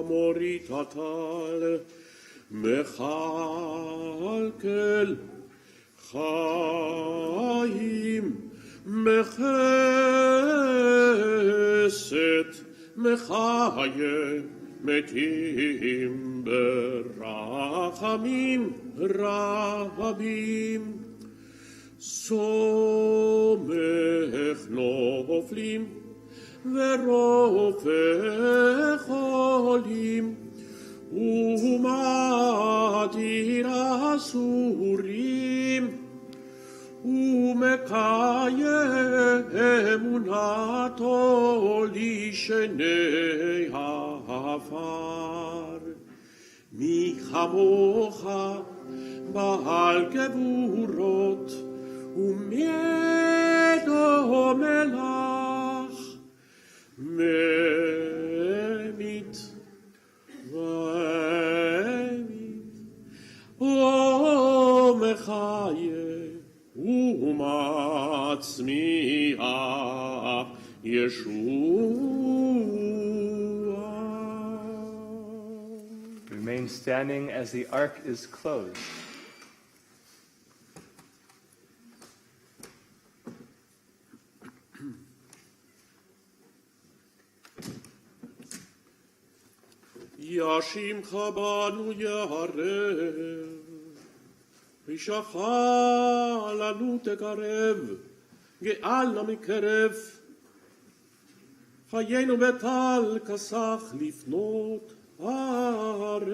מוריד הטל מכלכל חיים מחסד מחיה מתים ברחמים רבים סומך נופלים ורופא חולים ומדיר אסורים ומקיים אמונתו לשני העפר מי כמוך בעל גבורות ומי דומה לך ממית ומית ומחיה ומצמיח ישוע. Remain standing as the ark is closed. ישמך בנו יערב, רישך לנו תקרב, גאל נא מקרב. חיינו בטל כסך לפנות ערב.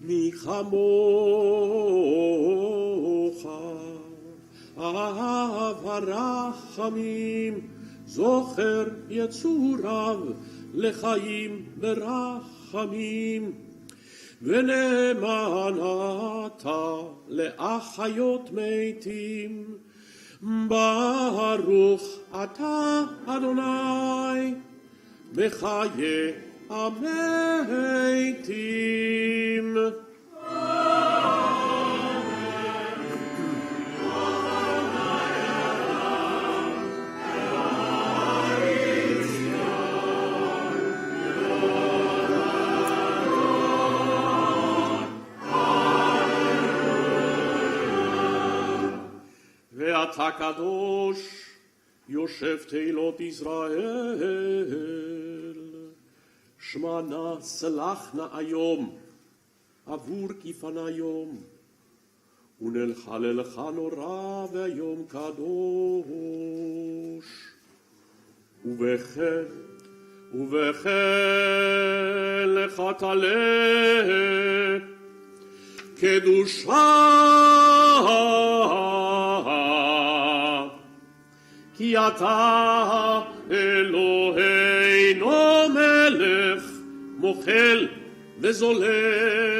מי כמוך אהב הרחמים, זוכר יצוריו לחיים ברחמים. ונאמן אתה לאחיות מתים, ברוך אתה אדוני בחיי המתים. ואתה קדוש יושב תהילות ישראל, שמע נא סלח נא היום עבור כפנה יום, ונלחללך נורא והיום קדוש. ובכן לך תעלה קדושה, כי אתה אלוהינו מלך מוחל וזולח.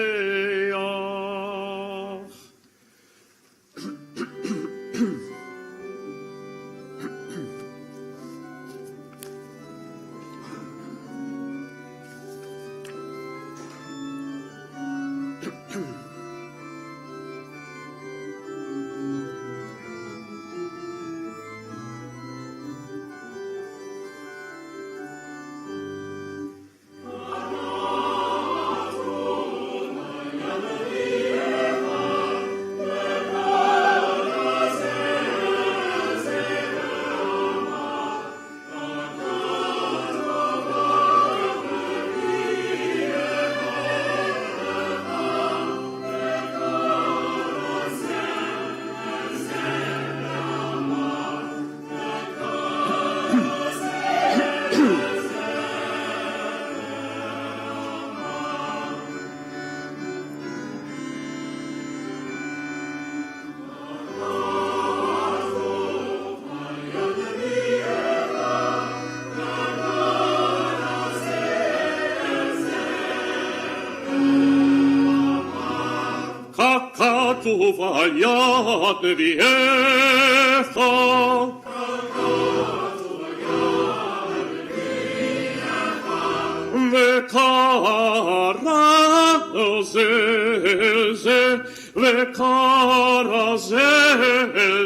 כתוב על יד נביאך, וקרא זה וקרא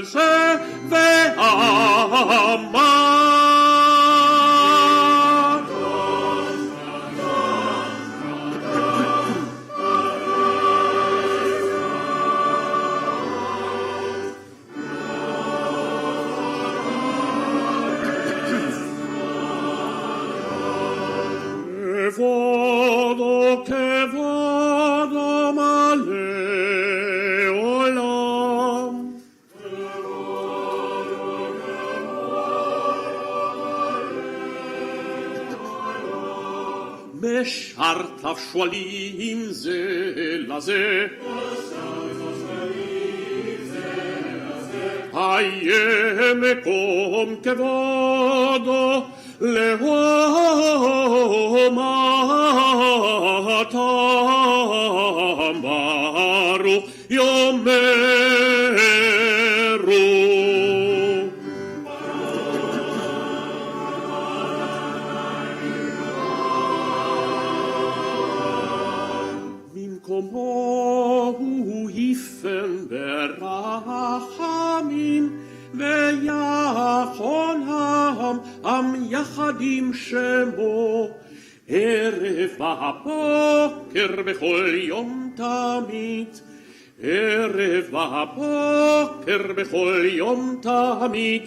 זה ואמר כבודו מלא עולם. משרת שואלים זה לזה, היה מקום כבודו להומתם ברוך יאמרו. במקומו הוא יפן ברחמים, ויחונם עם יחד עם שמו, ערב בבוקר בכל יום תמיד, ערב בבוקר בכל יום תמיד,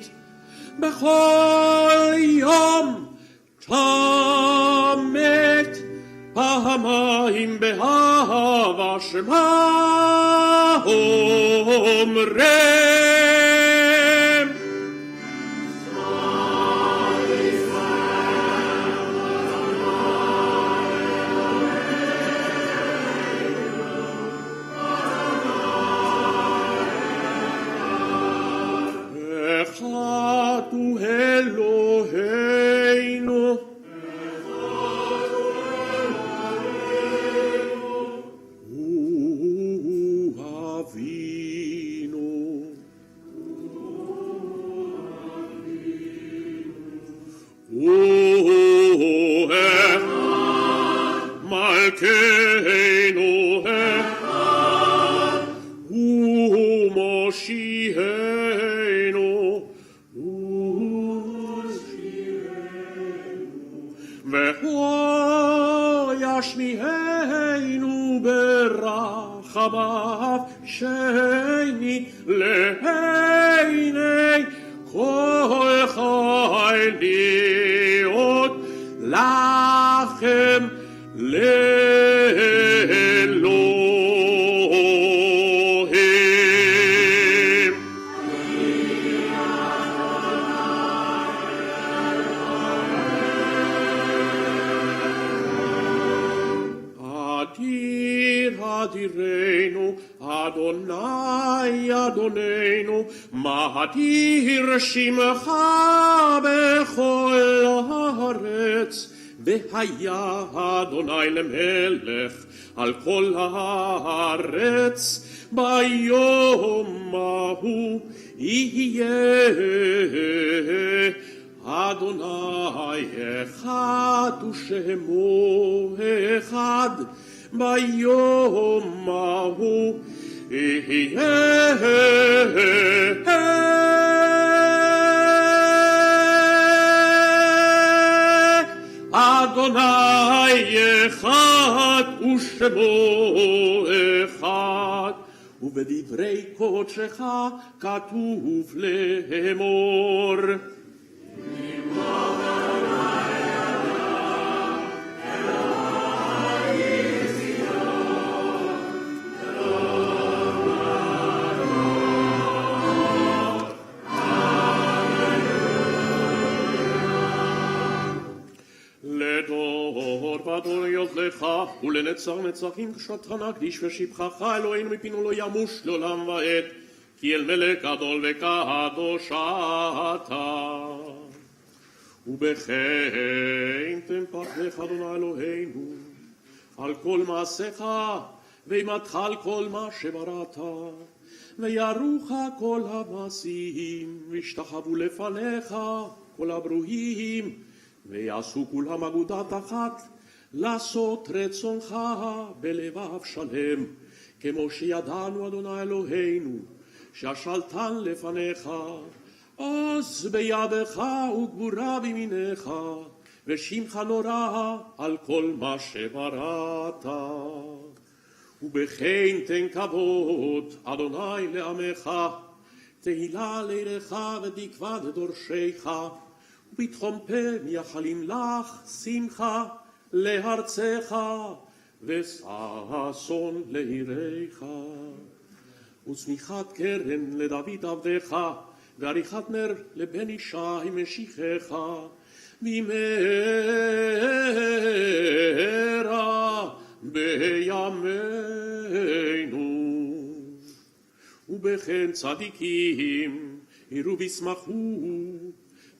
בכל יום תמיד. באים באהבה שמה אומרם. אחד הוא אלוהינו, הוא אבינו, הוא אחד מלכנו, אחד הוא מושיענו, והוא ישמיענו ברחמיו שני לעיני כל חי להיות לכם לאלוהים. אדיר אדירנו, אדוני אדוננו, מאדיר שמך בכל הארץ. והיה אדוני למלך על כל הארץ, ביום ההוא יהיה אדוני אחד ושמו אחד, ביום ההוא יהיה אדוני אחד ושמו אחד. ובדברי קודשך כתוב לאמור, לדור ודור יודלך ולנצח נצחים קשתך נקדיש ושבחך אלוהינו מפינו לא ימוש לעולם ועד, כי אל מלך גדול וקדוש אתה. ובכן תנפח לך אדוני אלוהינו על כל מעשיך ואימתך על כל מה שבראת, וירוך כל המעשים וישתחוו לפניך כל הברואים, ויעשו כולם אגודת אחת לעשות רצונך בלבב שלם, כמו שידענו אדוני אלוהינו שהשלטן לפניך, עוז בידך וגבורה בימינך, ושמך נורא על כל מה שבראת. ובכן תן כבוד אדוני לעמך, תהילה לירך ותקווה לדורשיך, ובתחום פה מייחלים לך שמחה לארצך, וששון ליריך. וצמיחת קרן לדוד עבדך, ועריכת נר לבן ישי משיחך, במהרה בימינו. ובכן צדיקים יראו וישמחו,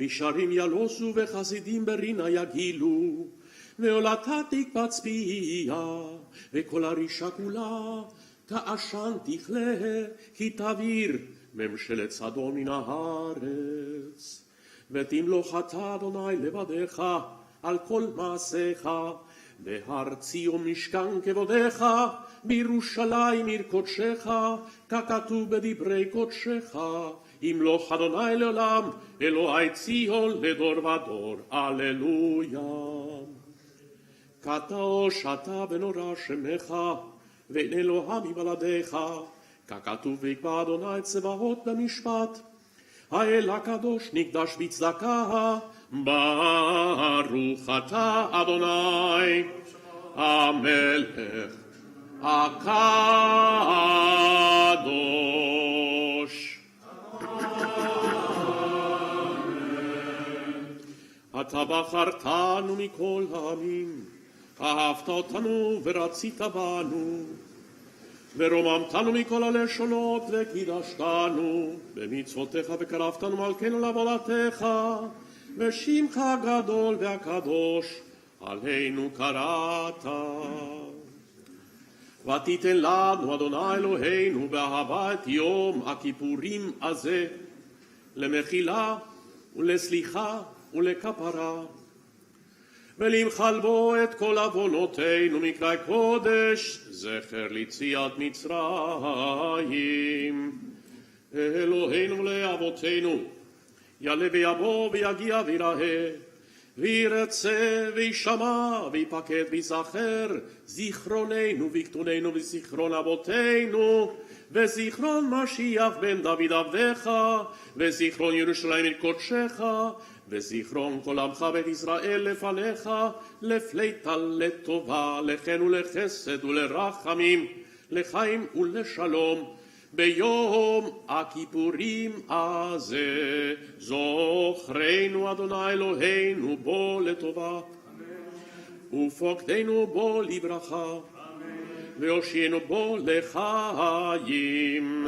וישרים ילוסו וחסידים ברינה יגילו, ועולתה תקבץ פיה, וכל הרישה כולה כעשן תכלה, כי תבעיר ממשלת סדום מן הארץ. ותמלוך אתה אדוני לבדך על כל מעשיך, בהר ציון משכן כבודך, בירושלים עיר קודשך, ככתוב בדברי קודשך, ימלוך אדוני לעולם, אלוהי ציון לדור ודור, הללויה. קדוש אתה ונורא שמך, ואין אלוה מבלעדיך, ככתוב ויקבע אדוני צבאות במשפט. האל הקדוש נקדש בצדקה, ברוך אתה אדוני. המלך הקדוש. אתה בחרתנו מכל העמים, אהבת אותנו ורצית בנו, ורוממתנו מכל הלשונות וקידשתנו, במצוותיך וקרבתנו מלכנו לעבודתך, ושמך הגדול והקדוש עלינו קראת. ותיתן לנו אדוני אלוהינו באהבה את יום הכיפורים הזה, למחילה ולסליחה ולכפרה, ולמחל בו את כל עוונותינו מקרא קודש, זכר ליציאת מצרים. אלוהינו לאבותינו, יעלה ויבוא ויגיע ויראה, וירצה וישמע ויפקד ויזכר, זיכרוננו וכתוננו וזיכרון אבותינו, וזיכרון משיח בן דוד עבדך, וזיכרון ירושלים עיר קודשך, וזיכרון כל עמך בית ישראל לפניך, לפליטה לטובה, לחן ולחסד ולרחמים, לחיים ולשלום, ביום הכיפורים הזה. זוכרנו אדוני אלוהינו בו לטובה, ופוקדנו בו לברכה, והושיענו בו לחיים.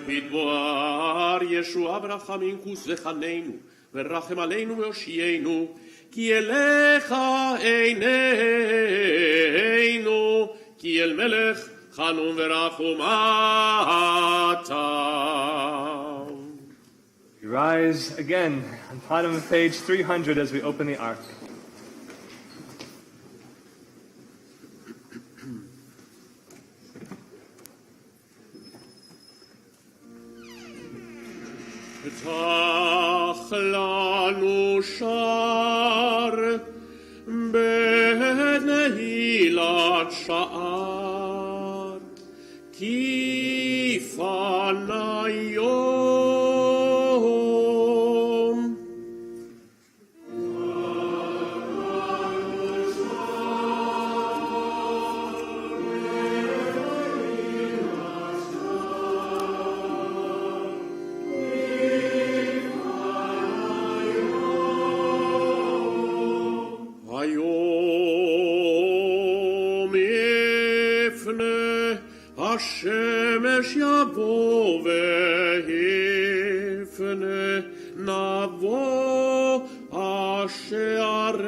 בדבר ישועה ורחמים כוס וחננו, ורחם עלינו והושיענו, כי אליך עינינו, כי אל מלך חנון ורחום אתה. We rise again on bottom of page 300 as we open the ark. פתח לנו שער בנהילת שער, כי פנה יום. היום יפנה השמש יבוא ויפנה, נבוא השעריך.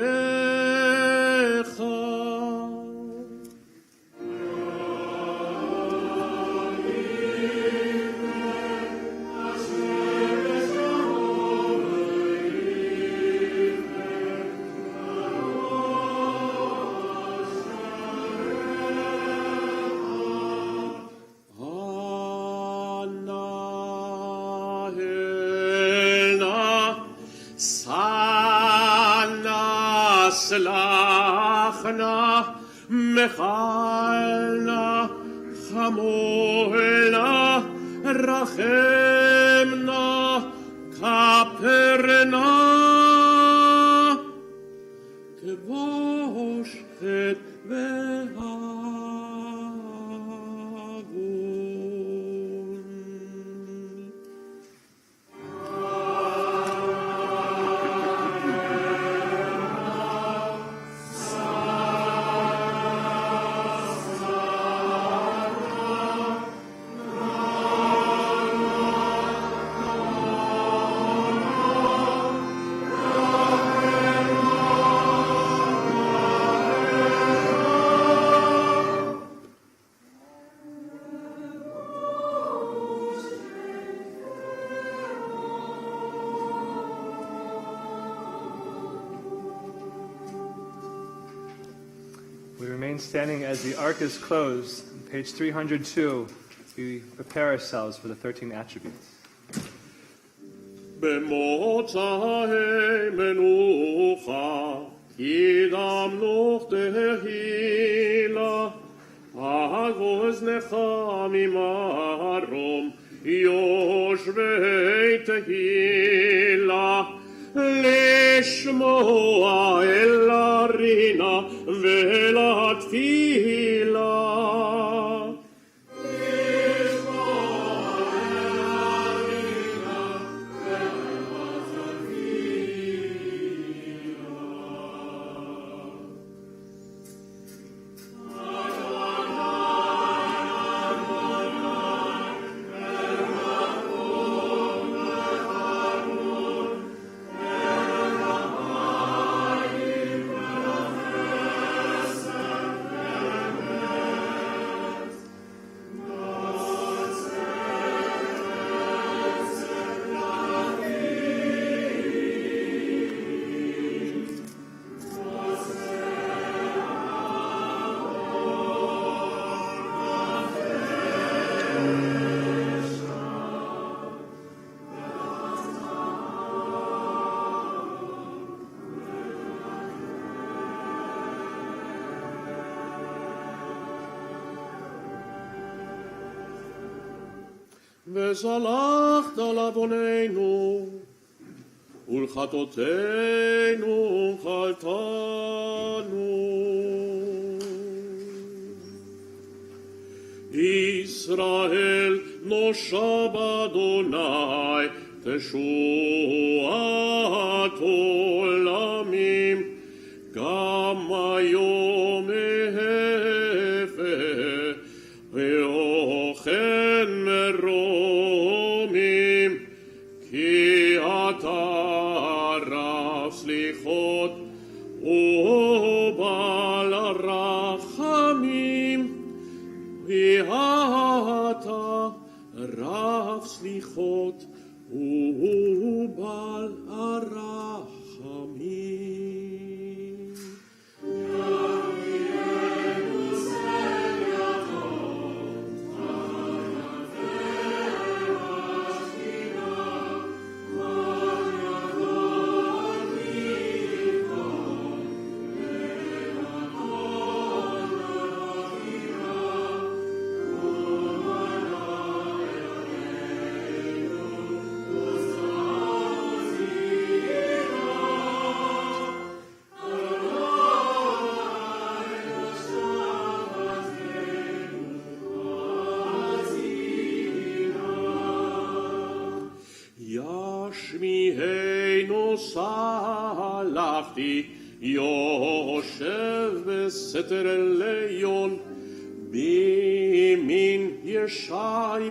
סלחנה, מחלנה, חמולנה, רחמנה, כפרנה, כבוש חטא והעוון. Standing as the ark is closed, on page 302, we prepare ourselves for the 13 attributes. במוצאי מנוחה, קידמנו תהילה, אגוזנך ממרום, יושבי תהילה, לשמוע אליי. הרינה ולתפילה. וסלחת לעווננו ולחטאותינו חטאנו. ישראל נושב אדוני תשועת עולמים, גם היום מהפך ואוכן מרומים, כי אתה רב סליחות ובעל רחמים, כי אתה רב סליחות ובעל הרחמים. סלחתי יושב בסתר עליון, בימין ישי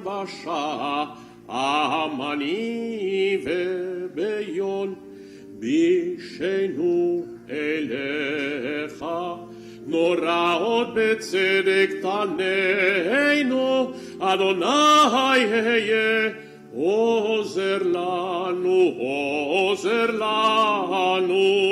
בשעה עמני וביון, בישנו אליך נוראות בצדק תננו, אדוני היה עוזר לנו, עוזר לנו.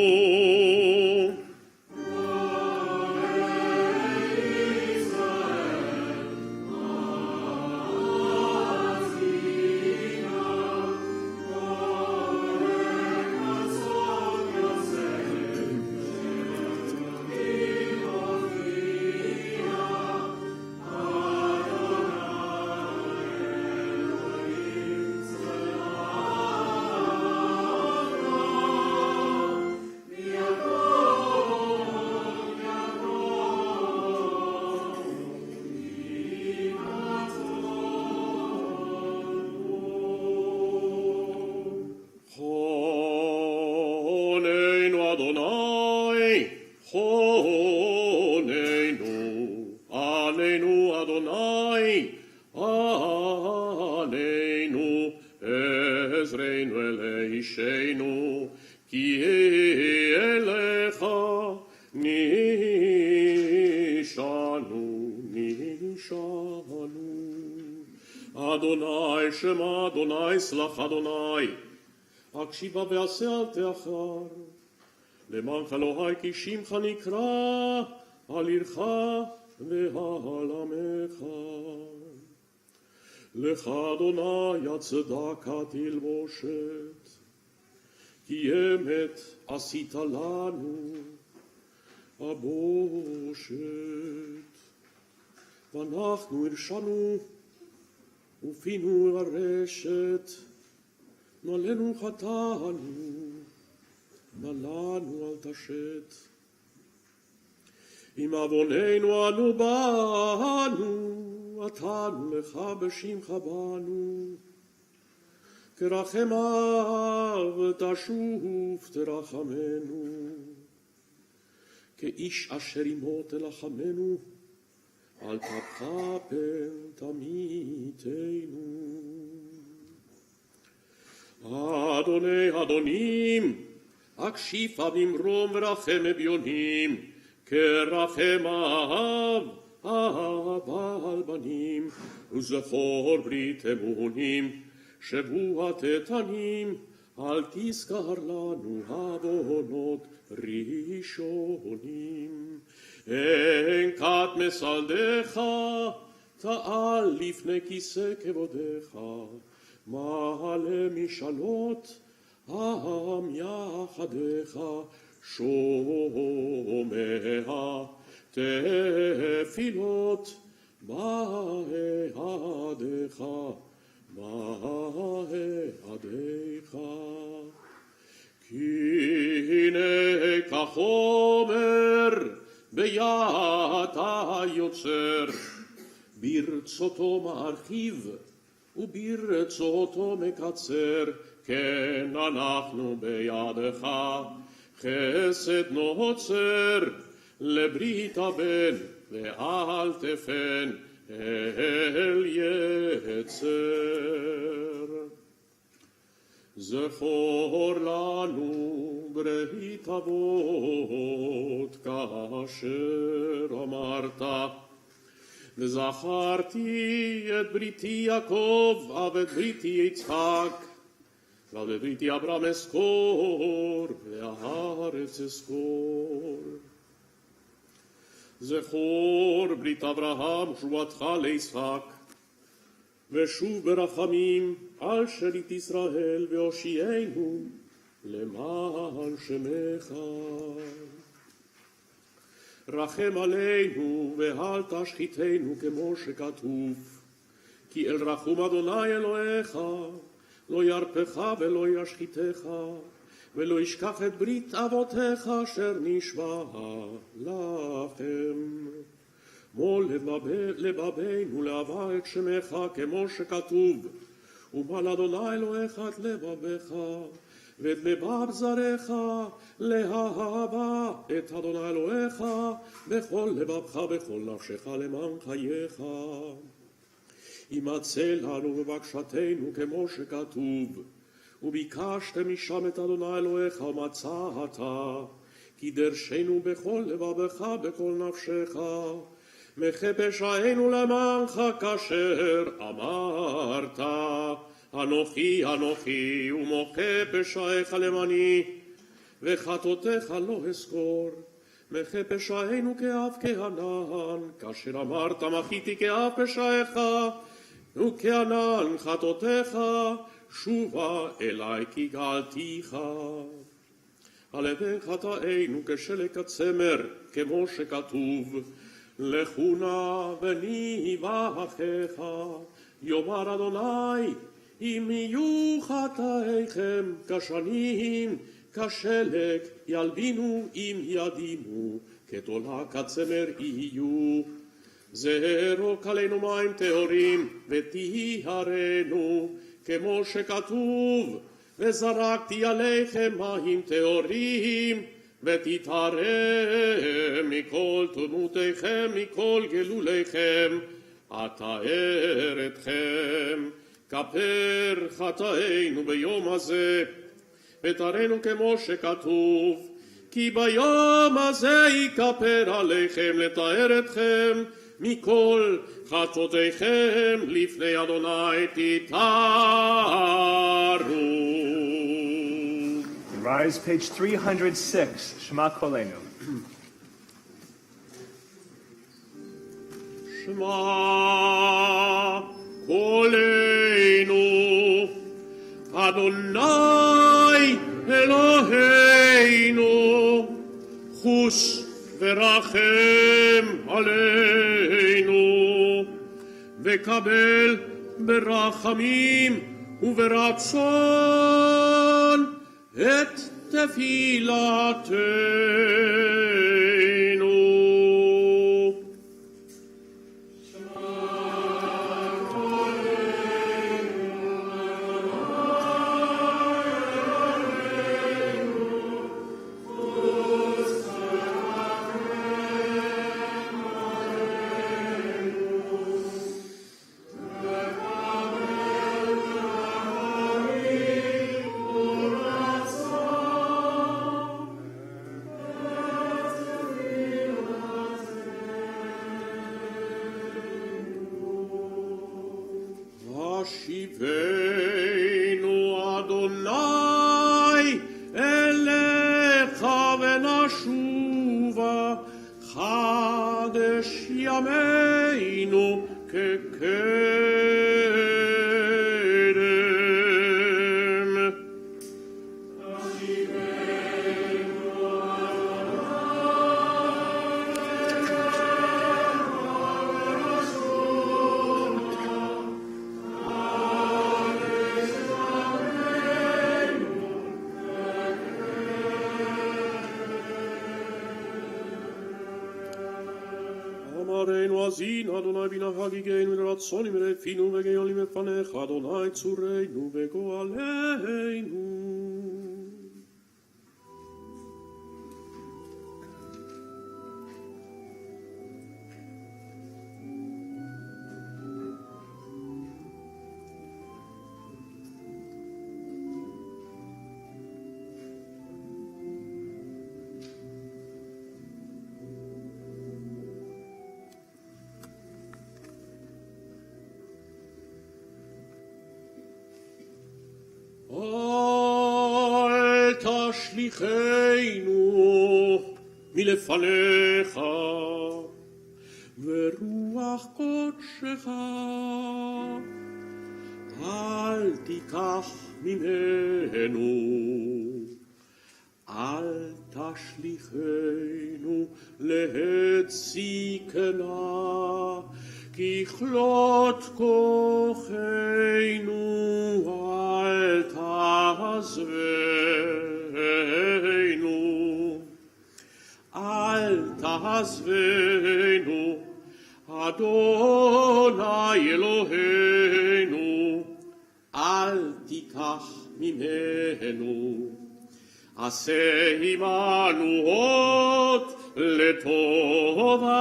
שמע אדוני סלח אדוני, הקשיבה ועשה אל תאחר, למען אלוהי כי שמך נקרא על עירך ועל עמך. לך אדוני הצדקה תלבושת, כי אמת עשית לנו הבושת. ואנחנו הרשענו ופינו הרשת, נעלינו חטאנו, נעלנו אל תשת. עם עווננו אנו באנו, עתנו לך בשמך באנו. כרחם אב תשוב תרחמנו, כאיש אשר עמו תלחמנו, על כפך פן תמיתנו. אדוני אדונים, הקשיבה במרום ורחם אביונים, כרחם אב על בנים, וזכור ברית אמונים, שבועת תנים, אל תזכר לנו עוונות ראשונים. אין כת מסלדך, תעל לפני כיסא כבודך, מעלה משאלות העם יחדך, שומע תפילות בעדיך, בעדיך. כי הנה כחומר ביד היוצר, ברצותו מרחיב וברצותו מקצר, כן אנחנו בידך חסד נוצר, לברית הבן ואל תפן אל יצר. זכור לנו ברית אבות כאשר אמרת, וזכרתי את בריתי יעקב ואת בריתי יצחק, ואת בריתי אברהם אזכור והארץ אזכור. זכור ברית אברהם ושבועתך ליצחק, ושוב ברחמים על שליט ישראל והושיענו למען שמך. רחם עלינו ואל תשחיתנו כמו שכתוב, כי אל רחום אדוני אלוהיך, לא ירפך ולא ישחיתך, ולא ישכח את ברית אבותיך אשר נשבע לכם. מול לבבינו להבא את שמך כמו שכתוב, ומל אדוני אלוהיך את לבביך ואת לבב זרעך להבה את אדוני אלוהיך בכל לבבך בכל נפשך למען חייך. ימצא לנו בבקשתנו כמו שכתוב, וביקשת משם את אדוני אלוהיך ומצאת, כי דרשנו בכל לבבך בכל נפשך, מחה פשענו למענך כאשר אמרת, אנוכי אנוכי ומוחה פשעיך למעני, וחטאותיך לא אזכור. מחה פשענו כאב כענן, כאשר אמרת מחיתי כאב פשעיך, וכענן חטאותיך, שובה אלי כי גאלתיך. הלבן חטאינו כשלג הצמר, כמו שכתוב, לכו נא וניווכח, יאמר אדוני, אם יהיו חטאיכם כשנים, כשלג ילבינו אם ידימו, כתולה כצמר יהיו. זרוק עלינו מים טהורים וטיהרנו, כמו שכתוב, וזרקתי עליכם מים טהורים, ותתהרם מכל תמותיכם, מכל גלוליכם, אתאר אתכם, כפר חטאינו ביום הזה, ותראינו כמו שכתוב, כי ביום הזה יכפר עליכם לתאר אתכם, מכל חטאותיכם לפני אדוני תתארו. Rise, page 306, Shema Kolenu. Shema Kolenu, Adonai Eloheinu, Chus ורחם עלינו, וקבל ברחמים וברצון את תפילתנו. ונשובה חדש ימינו כקדם. אמרנו אזין אדוני בינה חגיגנו לרצון ולפינו וגאולים לפניך אדוני צורנו וגואלנו. אל תשליכנו מלפניך ורוח קודשך אל תיקח ממנו. אל תשליכנו להציקנה ככלות כוחנו. אל תעזבנו, אל תעזבנו, אדוני אלוהינו, אל תיקח ממנו. עשה עמנו אות לטובה,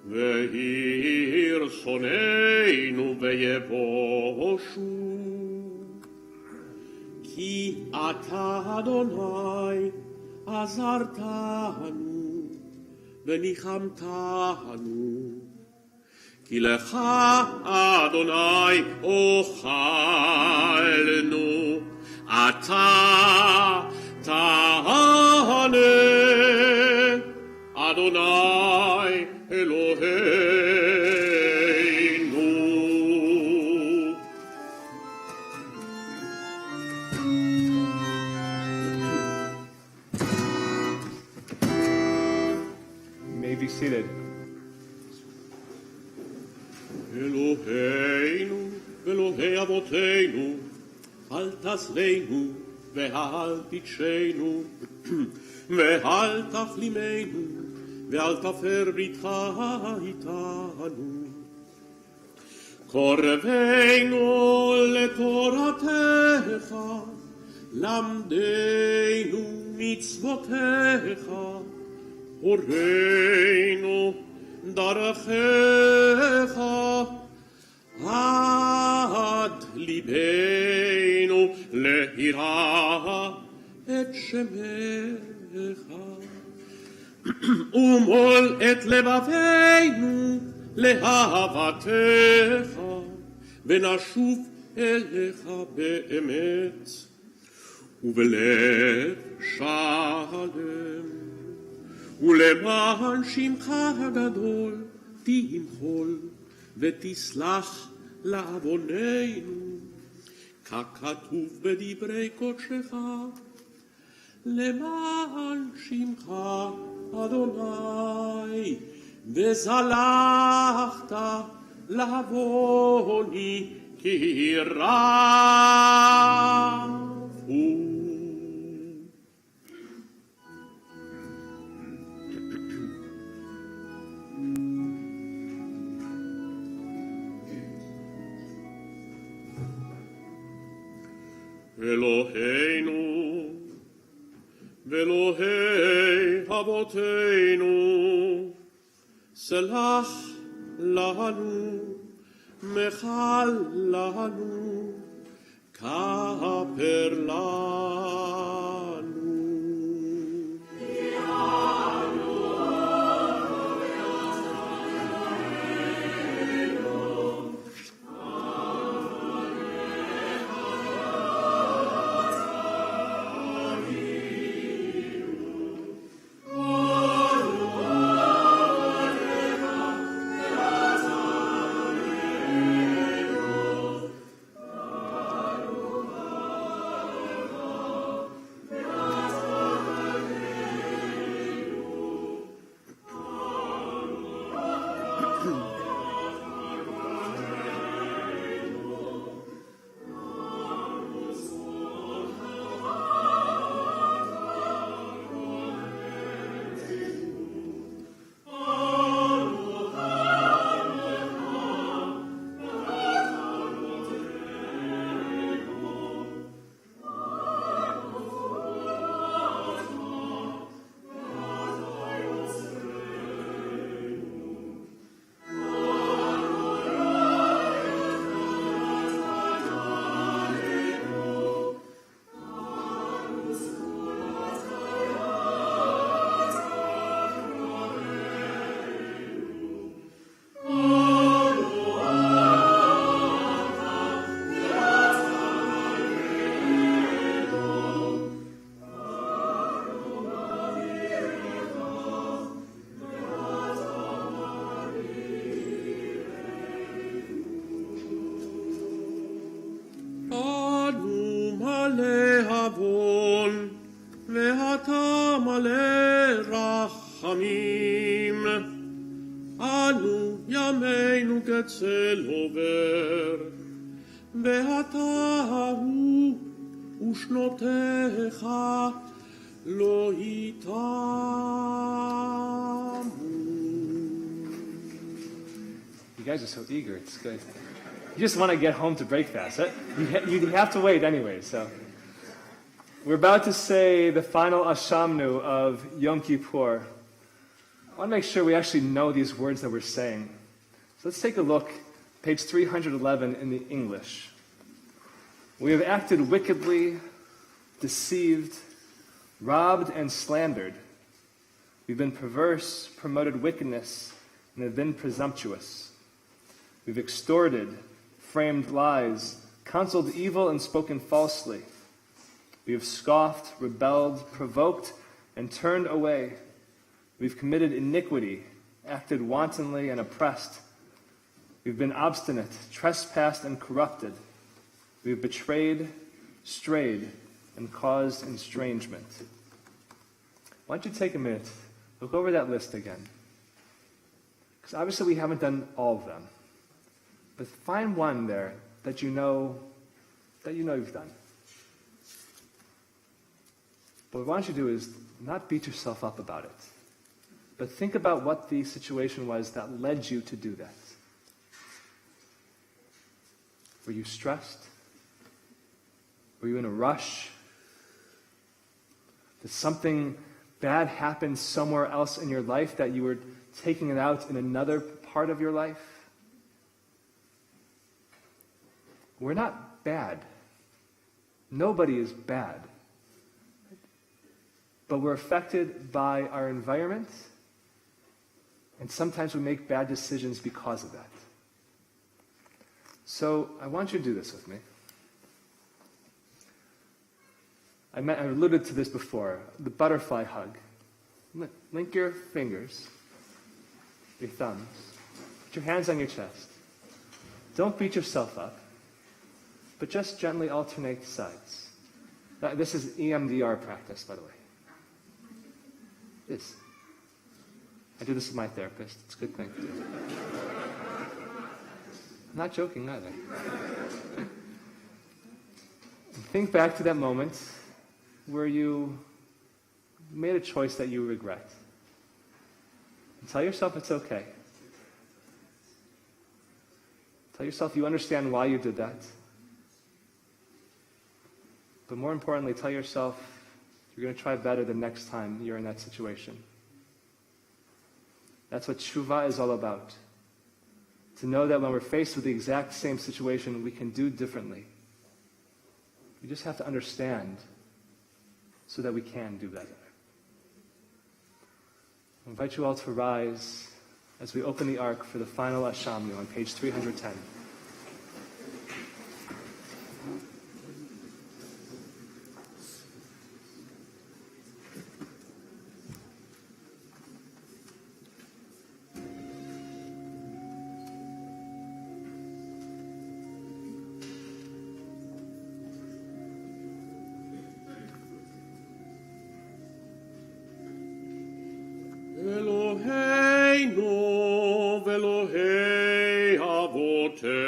והעיר שונאינו ויבושו. כי אתה אדוני עזרתנו וניחמתנו. כי לך אדוני אוכלנו, אתה תענה אדוני אלוהינו. May be seated. אלוהינו ואלוהי אבותינו, אל תעזבנו ואל תטשנו ואל תכלימנו ואל תפר בריתך איתנו. קרבנו לתורתך, למדנו מצוותיך, הורינו דרכיך, עד ליבנו להירא את שמך. ומול את לבבינו לאהבתך, ונשוב אליך באמת ובלב שלם. ולמען שמך הגדול תמחול ותסלח לעווננו, ככתוב בדברי קודשך. למען שמך אדוני וזלחת לעווני כי רבו. אלוהינו ואלוהי אבותינו, סלח לנו, מחל לנו, כפר לנו. ואתה מלא רחמים. אנו ימינו כצל עובר, ואתה הוא ושנותיך לא יתמו. You guys are so eager. It's good. You just want to get home to break fast. You have to wait anyway. So we're about to say the final Ashamnu of Yom Kippur. I want to make sure we actually know these words that we're saying. So let's take a look, page 311 in the English. We have acted wickedly, deceived, robbed, and slandered. We've been perverse, promoted wickedness, and have been presumptuous. We've extorted, framed lies, counseled evil, and spoken falsely. We have scoffed, rebelled, provoked, and turned away. We've committed iniquity, acted wantonly, and oppressed. We've been obstinate, trespassed, and corrupted. We've betrayed, strayed, and caused estrangement. Why don't you take a minute, look over that list again. Because obviously we haven't done all of them. But find one there that you know you've done. But what I want you to do is not beat yourself up about it, but think about what the situation was that led you to do that. Were you stressed? Were you in a rush? Did something bad happen somewhere else in your life that you were taking it out in another part of your life? We're not bad. Nobody is bad. But we're affected by our environment, and sometimes we make bad decisions because of that. So I want you to do this with me. I alluded to this before, the butterfly hug. Link your fingers, your thumbs, put your hands on your chest. Don't beat yourself up, but just gently alternate sides. This is EMDR practice, by the way. This. I do this with my therapist. It's a good thing to do. I'm not joking either. Think back to that moment where you made a choice that you regret. And tell yourself it's okay. Tell yourself you understand why you did that. But more importantly, tell yourself you're going to try better the next time you're in that situation. That's what tshuva is all about. To know that when we're faced with the exact same situation, we can do differently. We just have to understand so that we can do better. I invite you all to rise as we open the ark for the final Ashamnu on page 310. Eloheinu ve'Elohei avotenu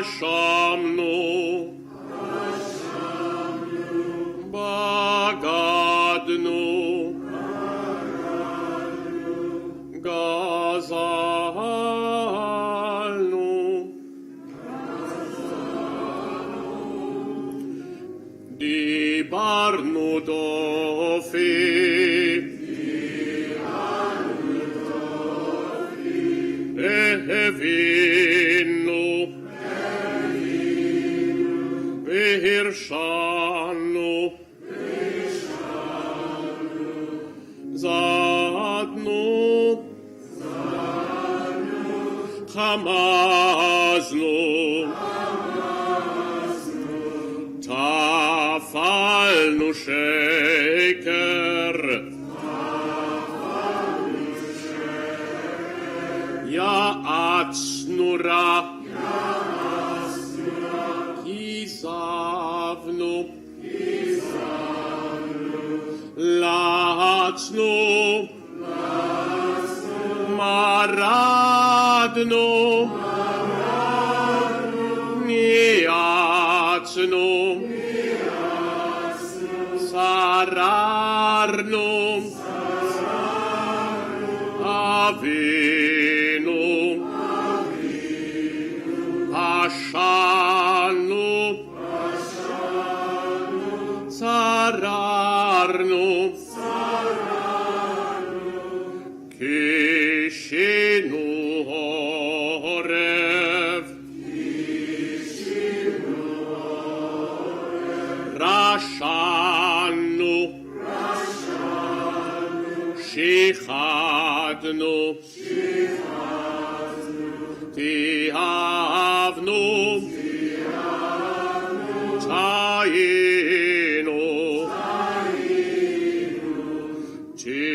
אשמנו, בגדנו, גזלנו, דיברנו דופי, הבינו, והרשענו, זדנו, חמזנו, טפלנו שקר, יעצנו רע, כיזבנו, לחצנו, מרדנו, ניאצנו, שררנו, אבינו, פשענו, שררנו, כישינו עורב, רשענו, שיחדנו, תאהבנו, טעינו, תיתנו.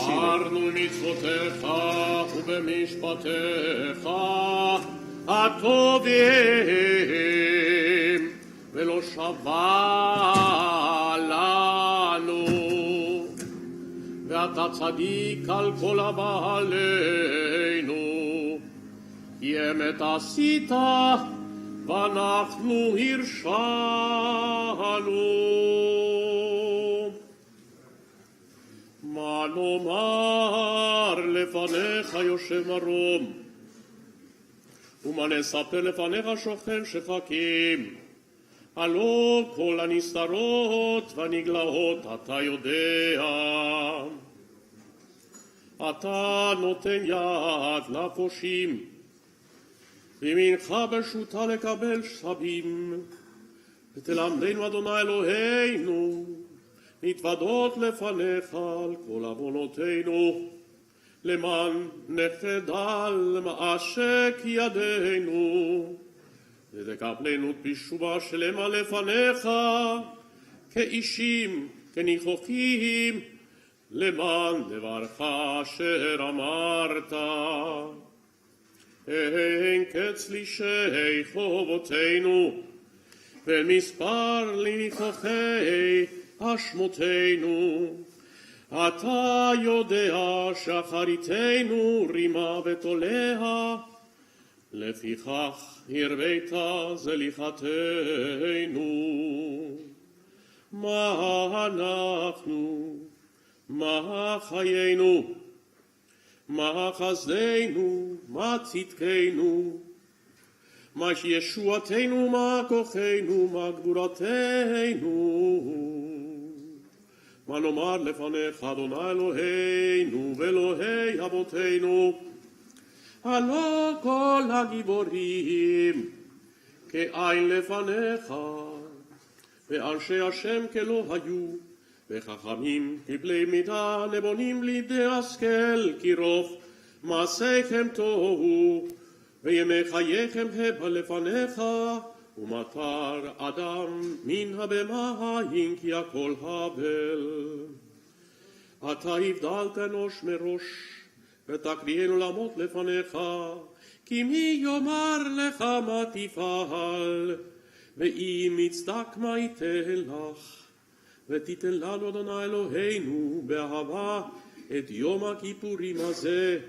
שמרנו מצוותיך ובמשפטיך הטובים, ולא שווה לנו, ואתה צדיק על כל הבעלינו, כי אמת עשית ואנחנו הרשענו. מה נאמר לפניך יושב מרום, ומה נספר לפניך שוכן שחקים? הלא כל הנסתרות והנגלאות אתה יודע. אתה נותן יד לפושעים, וימינך ברשותה לקבל שבים. ותלמדנו אדוני אלוהינו להתוודות לפניך על כל עוונותינו, למען נחדל מעשק ידינו, ותקבלנו בתשובה שלמה לפניך, כאישים, כניחוחים, למען דברך אשר אמרת. אין קץ לישי חובותינו, ומספר לניחוחי אשמותינו. אתה יודע שאחריתנו רימה ותולעה, לפיכך הרבית זליחתנו. מה אנחנו, מה חיינו, מה חסדנו, מה צדקנו, מה ישועתנו, מה כוחנו, מה גבורתנו. מה נאמר לפניך אדוני אלוהינו ואלוהי אבותינו? הלא כל הגיבורים כאין לפניך, ואנשי השם כלא היו, וחכמים כבלי מידה, נבונים לידי השכל, כי רוב מעשיכם תוהו, וימי חייכם הבה לפניך, ומטר אדם מן הבמיים, כי הכל הבל. אתה הבדלת אנוש מראש, ותקריאנו לעמוד לפניך, כי מי יאמר לך מה תפעל? ואם יצדק מה ייתן לך, ותיתן לנו אדוני אלוהינו באהבה את יום הכיפורים הזה,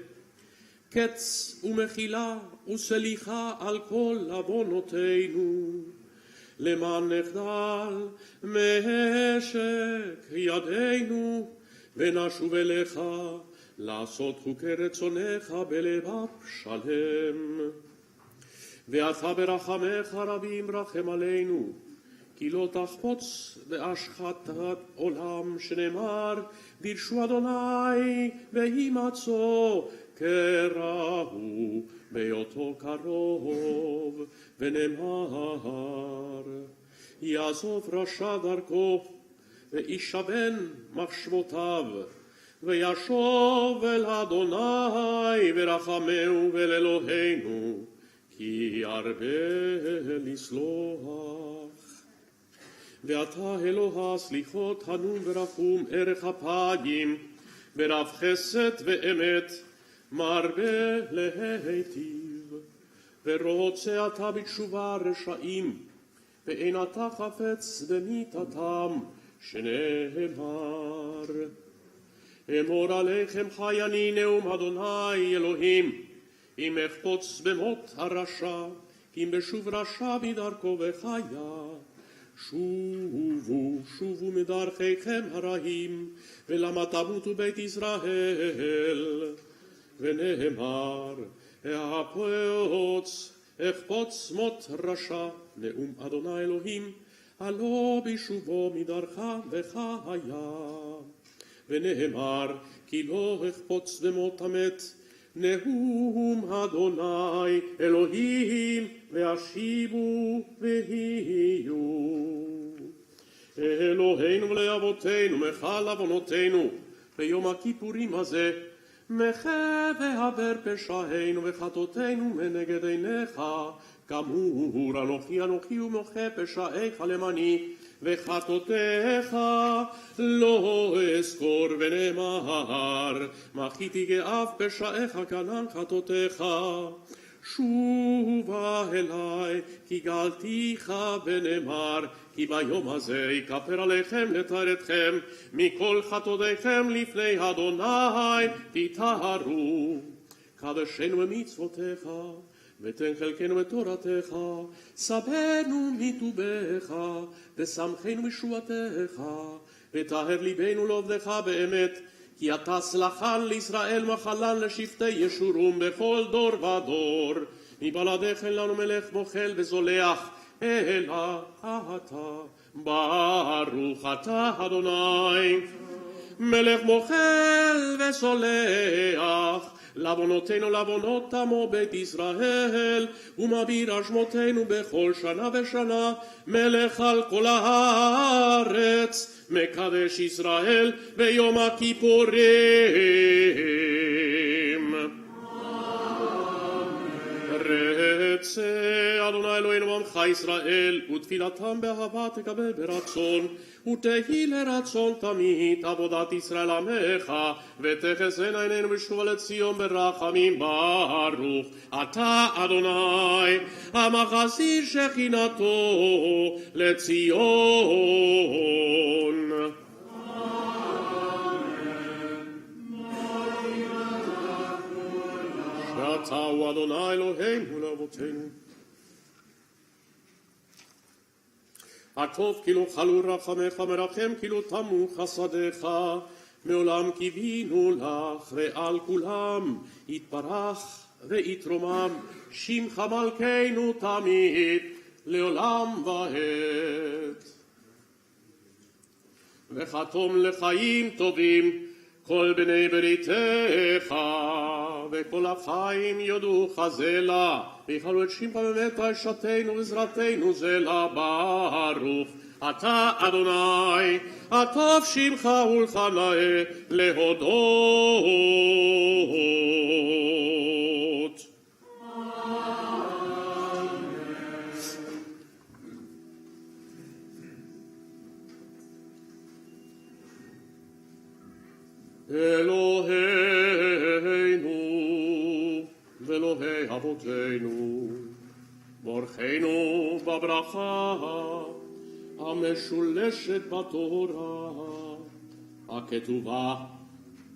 קץ ומחילה וסליחה על כל עוונותינו, למען נחדל מהשק ידינו, ונשוב אליך לעשות חוקי רצונך בלבב שלם. ואתה ברחמך רבים רחם עלינו, כי לא תחפוץ בהשחתת עולם, שנאמר דירשו אדוני והימצאו קראו בהיותו קרוב, ונאמר יעזוב רשע דרכו וישבן מחשבותיו, וישוב אל אדוני ורחמהו ואל אלוהינו, כי ירבה לסלוח. ואתה אלוה סליחות חנון ורחום ערך אפיים, ברב חסד ואמת מרבה להיטיב, ורוצה אתה בתשובה רשעים, ואין אתה חפץ במיתתם, שנאמר אמור עליכם חי אני נאום אדוני אלוהים, אם אחפוץ במות הרשע, אם בשוב רשע בדרכו וחיה. שובו, שובו מדרכיכם הרעים, ולמה תמותו בית ישראל. ונאמר, אחפוץ מות רשע, נאום אדוני אלוהים, הלא בשובו מדרכה וחיה. ונאמר, כי לא אחפוץ במות המת, נאום אדוני אלוהים, והשיבו ויהיו. אלוהינו ולאבותינו, מחל עוונותינו, ביום הכיפורים הזה, מחה והבר פשעינו וחטאותינו מנגד עיניך, כאמור אנוכי ומוחה פשעיך למעני, וחטאותיך לא אזכור, ונאמר מחיתי גאב פשעיך כנן חטאותיך. שובה אליי כי גאלתיך, ונאמר כי ביום הזה יכפר עליכם לתאר אתכם מכל חטאותיכם לפני אדוני תטהרו. קדשנו במצוותיך ותן חלקנו בתורתך, סבנו מטובך ושמחנו משועתך, וטהר ליבנו לעובדך באמת, כי אתה סלחן לישראל מחלן לשבטי ישורום בכל דור ודור. מבלעדיך אין לנו מלך מוחל וזולח, אלא אתה. ברוך אתה אדוני מלך מוחל וסולח, לעוונותינו לעוונות עמו בית ישראל, ומעביר אשמותינו בכל שנה ושנה, מלך על כל הארץ, מקדש ישראל ביום הכיפורים. רצה אדוני אלוהינו עמך ישראל, ותפילתם באהבה תקבל ברצון, ותהי לרצון תמיד עבודת ישראל עמך, ותחזינה עינינו בשובע לציון ברחמים. ברוך אתה אדוני המחזיר שכינתו לציון. אתה הוא אדוני אלוהינו לאבותינו. הטוב כי לא חלו רחמך, מרחם כי לא תמו חסדיך, מעולם קיווינו לך, ועל כולם יתברך ויתרומם שמך מלכנו תמיד לעולם ועד. וחתום לחיים טובים כל בני בריתך, וכל החיים יודוך זה לה, ויחלו את שמך באמת רשתנו וזרתנו זה לה. ברוך אתה אדוני הטוב שמך ולך נאה להודות. אלוהינו ואלוהי אבותינו, בורכנו הברכה המשולשת בתורה הכתובה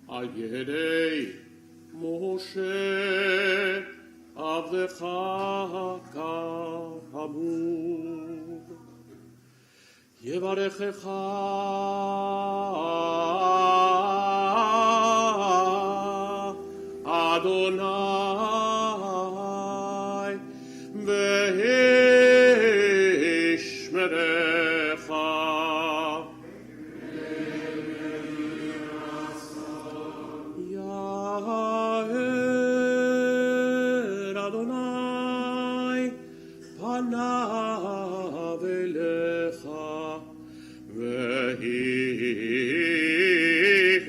על ידי משה עבדך כאמור. יברכך אדוני וישמרך. יאר אדוני פניו אליך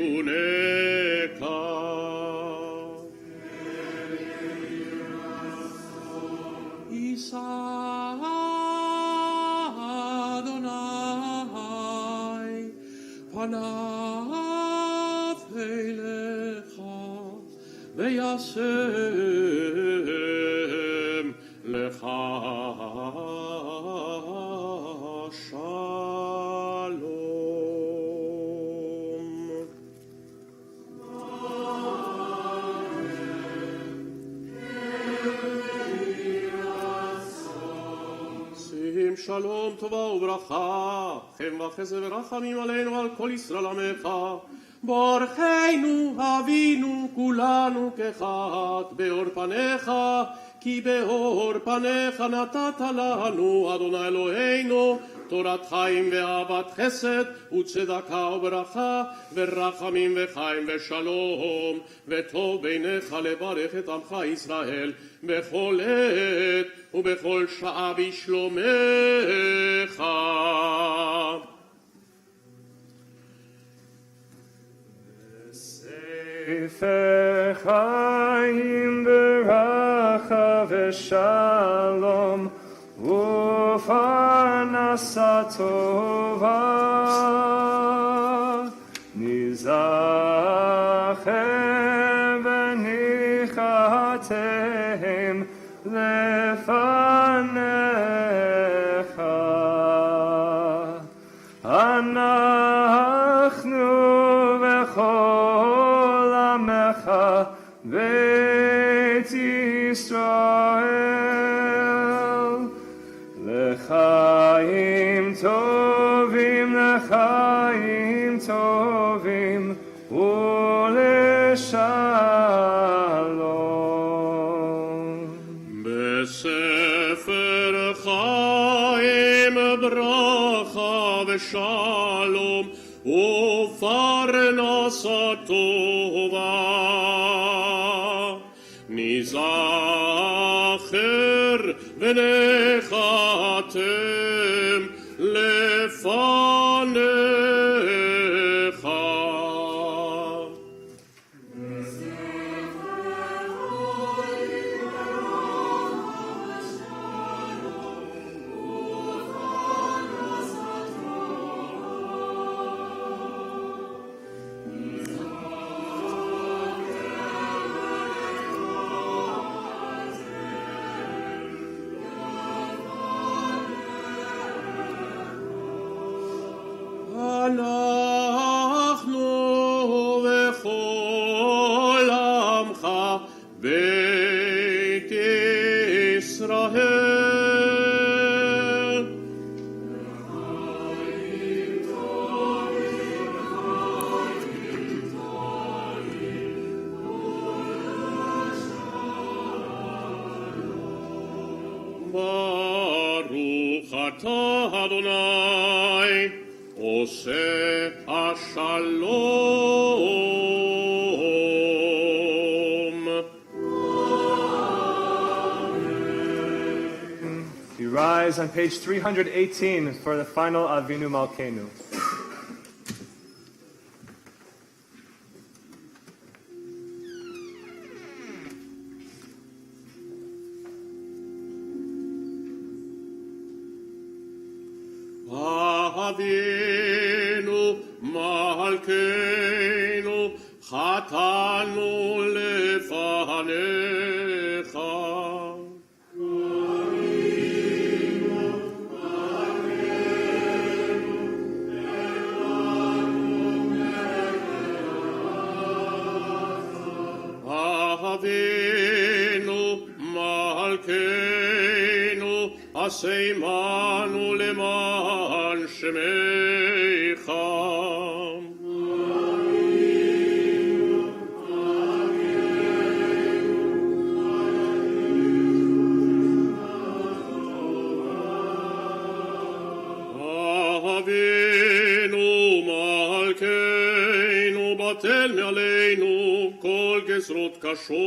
ויחונך. יישא אדוני פניו אליך וישם לך שלום. שים שלום טובה וברכה, חן וחסד ורחמים עלינו ועל כל ישראל עמך. ברכנו אבינו כולנו כאחד באור פניך, כי באור פניך נתת לנו אדוני אלוהינו תורת חיים ואהבת חסד וצדקה וברכה ורחמים וחיים ושלום, וטוב בעיניך לברך את עמך ישראל בכל עת ובכל שעה בשלומך. ספר חיים ברכה ושלום ופרנסה טובה נזכר וניחתם לפניך. אנחנו וכל עמך בית ישראל לחיים טובים, לחיים טובים ולשלום. בספר חיים ברכה ושלום ופרנסה טובה נזכר ונחתם לפניך. אנחנו וכל עמך בית ישראל לחיים טובים, לחיים טובים ולשלום. ברוך אתה אדוני עושה השלום. You rise on page 318 for the final Avinu Malkeinu. Avinu Malkeinu חטאנו לפניך. עשה עמנו למען שמך. אבינו מלכנו, בטל מעלינו כל גזרות קשות.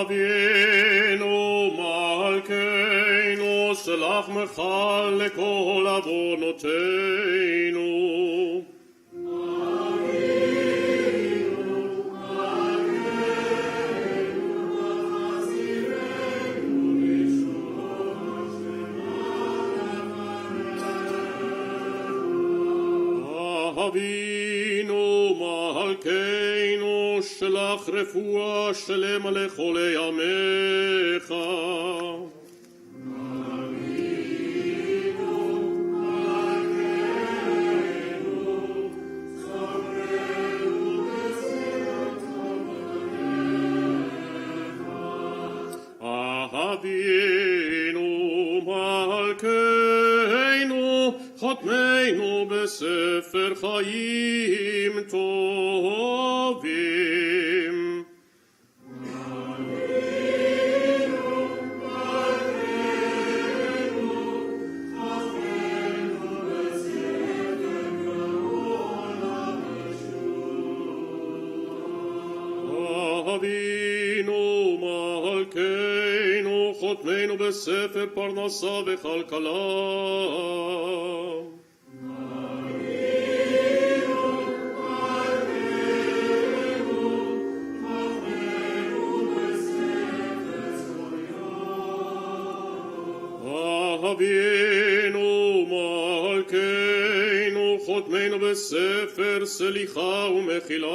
אבינו מלכנו, סלח מחל לכל עוונותינו. אבינו מלכנו, שלח רפואה שלמה לכל ימיך. אבינו מלכנו, חותמנו בספר חיים טובים. אבינו מלכנו, חותמנו בספר פרנסה וכלכלה. אבינו מלכנו, חותמנו בספר סליחה ומחילה.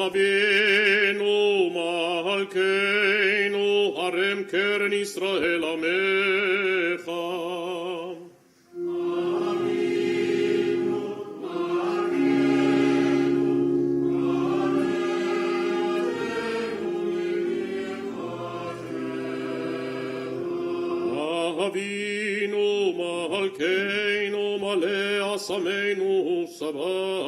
אבינו מלכנו, הרם קרן ישראל עמך. אבינו מלכנו, מלא עשמנו סבא.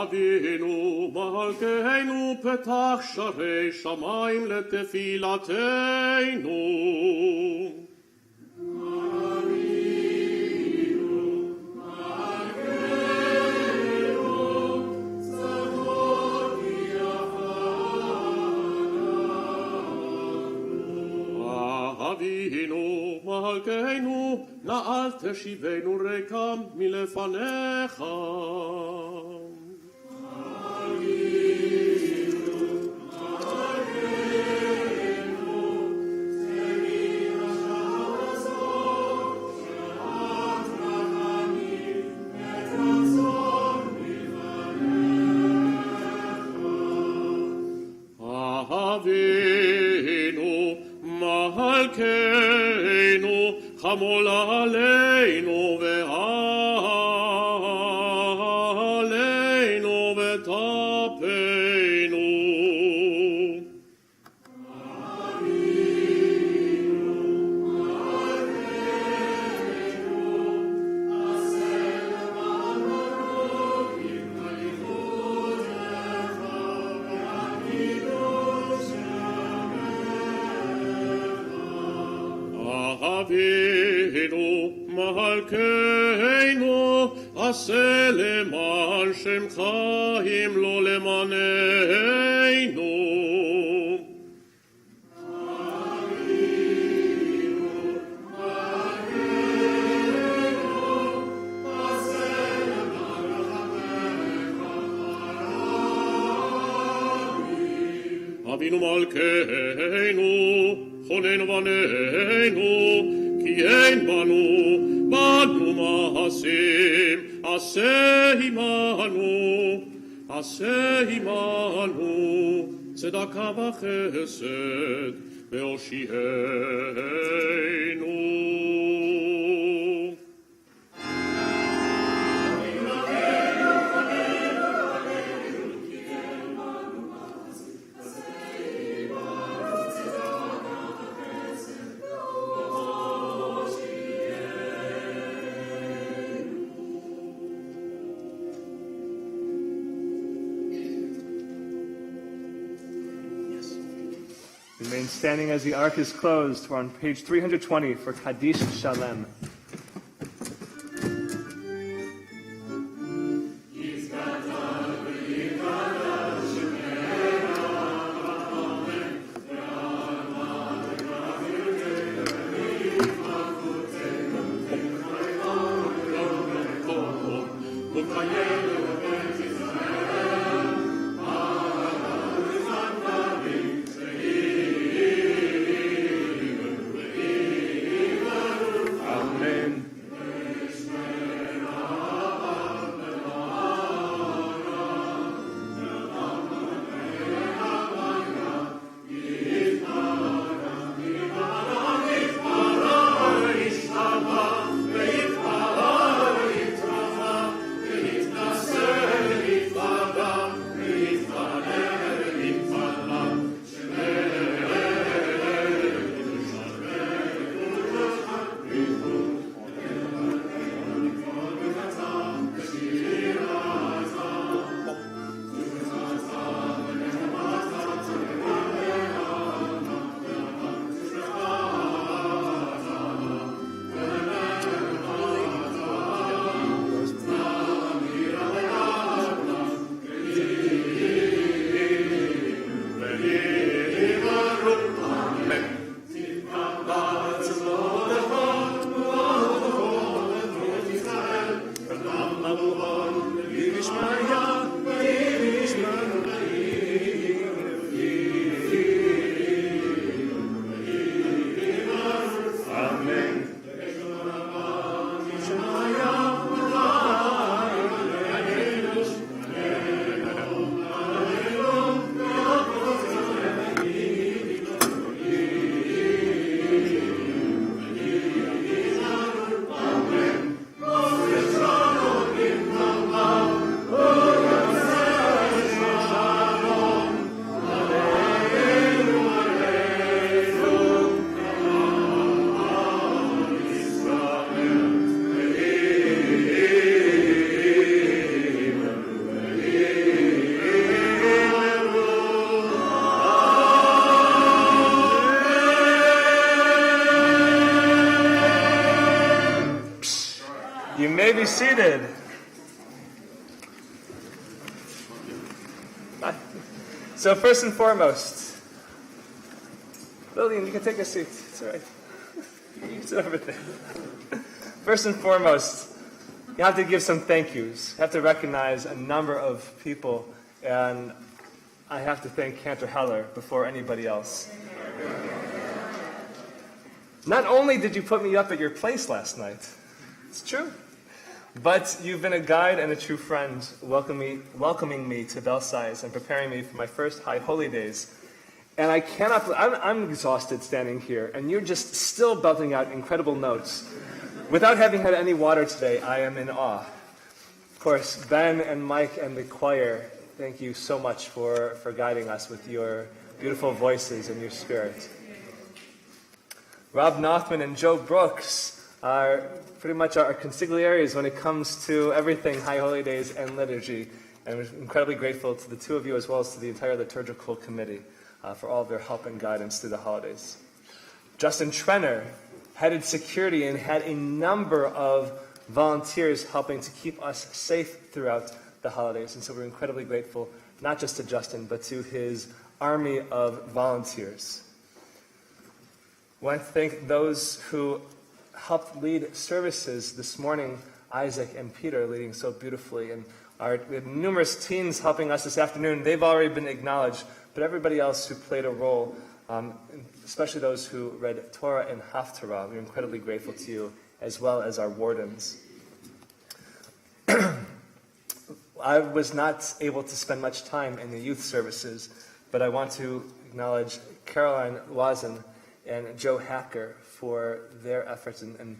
אבינו מלכנו, פתח שערי שמיים לתפילתנו. אבינו מלכנו, נא אל תשיבנו ריקם מלפניך. אבינו מלכנו, חמול עלינו ועלינו וטפנו. אבינו מלכנו, עשה למען שמך אם לא למעננו. אבינו Avinu Malkeinu, Chonen Vanenu, Ki Ein Banu Maasim, Aseh Imanu, Tzedakah v'chesed, Ve'oshienu. Remain standing as the ark is closed. We're on page 320 for Qaddish Shalem. You may be seated. So first and foremost, Lillian, you can take a seat. It's all right. You can sit over there. First and foremost, you have to give some thank yous. You have to recognize a number of people, and I have to thank Cantor Heller before anybody else. Not only did you put me up at your place last night, it's true, but you've been a guide and a true friend, welcoming me to Belsize and preparing me for my first High Holy Days. And I'm exhausted standing here, and you're just still belting out incredible notes. Without having had any water today, I am in awe. Of course, Ben and Mike and the choir, thank you so much for guiding us with your beautiful voices and your spirit. Rob Nothman and Joe Brooks are pretty much our consigliaries when it comes to everything High Holy Days and liturgy. And we're incredibly grateful to the two of you as well as to the entire liturgical committee for all of their help and guidance through the holidays. Justin Trenner headed security and had a number of volunteers helping to keep us safe throughout the holidays. And so we're incredibly grateful, not just to Justin, but to his army of volunteers. I want to thank those who helped lead services this morning, Isaac and Peter leading so beautifully. And we had numerous teens helping us this afternoon. They've already been acknowledged, but everybody else who played a role, especially those who read Torah and Haftarah. We're incredibly grateful to you, as well as our wardens. I was not able to spend much time in the youth services, but I want to acknowledge Caroline Wazen and Joe Hacker for their efforts and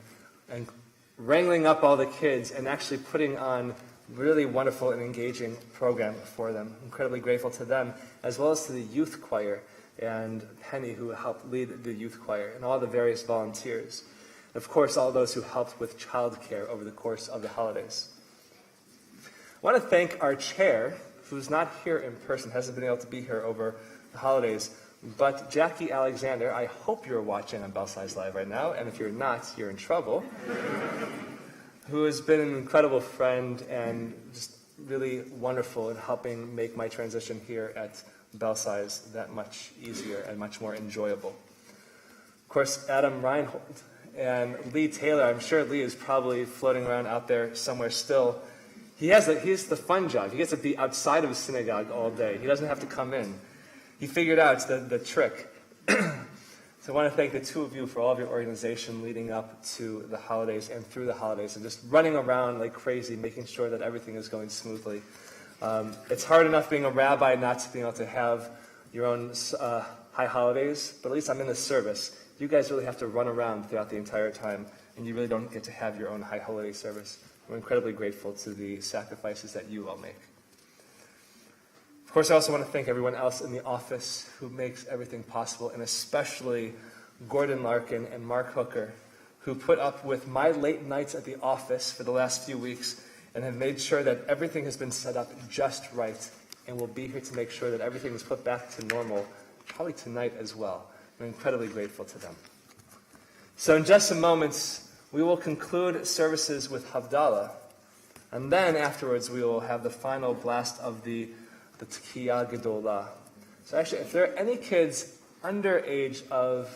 wrangling up all the kids and actually putting on really wonderful and engaging program for them. Incredibly grateful to them, as well as to the youth choir and Penny, who helped lead the youth choir, and all the various volunteers. And of course, all those who helped with childcare over the course of the holidays. I want to thank our chair, who's not here in person, hasn't been able to be here over the holidays, but Jackie Alexander, I hope you're watching on Belsize Live right now, and if you're not, you're in trouble, who has been an incredible friend and just really wonderful in helping make my transition here at Belsize that much easier and much more enjoyable. Of course, Adam Reinhold and Lee Taylor. I'm sure Lee is probably floating around out there somewhere still. He has the fun job. He gets to be outside of the synagogue all day. He doesn't have to come in. He figured out the trick. So I want to thank the two of you for all of your organization leading up to the holidays and through the holidays, and just running around like crazy, making sure that everything is going smoothly. It's hard enough being a rabbi not being able to have your own high holidays, but at least I'm in the service. You guys really have to run around throughout the entire time, and you really don't get to have your own high holiday service. We're incredibly grateful to the sacrifices that you all make. Of course, I also want to thank everyone else in the office who makes everything possible, and especially Gordon Larkin and Mark Hooker, who put up with my late nights at the office for the last few weeks and have made sure that everything has been set up just right, and will be here to make sure that everything is put back to normal, probably tonight as well. I'm incredibly grateful to them. So in just some moments, we will conclude services with Havdallah, and then afterwards we will have the final blast of the Tekiyah Gedolah. So actually, if there are any kids under age of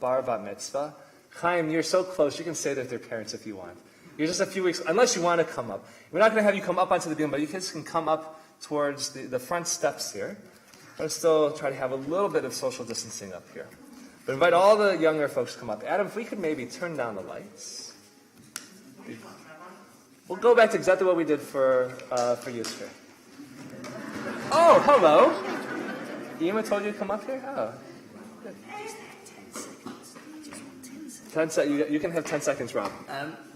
Bar Bat Mitzvah, Chaim, you're so close, you can stay there with their parents if you want. You're just a few weeks, unless you want to come up. We're not going to have you come up onto the beam, but you kids can come up towards the front steps here. But still try to have a little bit of social distancing up here. But invite all the younger folks to come up. Adam, if we could maybe turn down the lights. We'll go back to exactly what we did for Yizkor. Oh, hello. Ima told you to come up here? Oh, good. 10 seconds. You can have 10 seconds, Rob.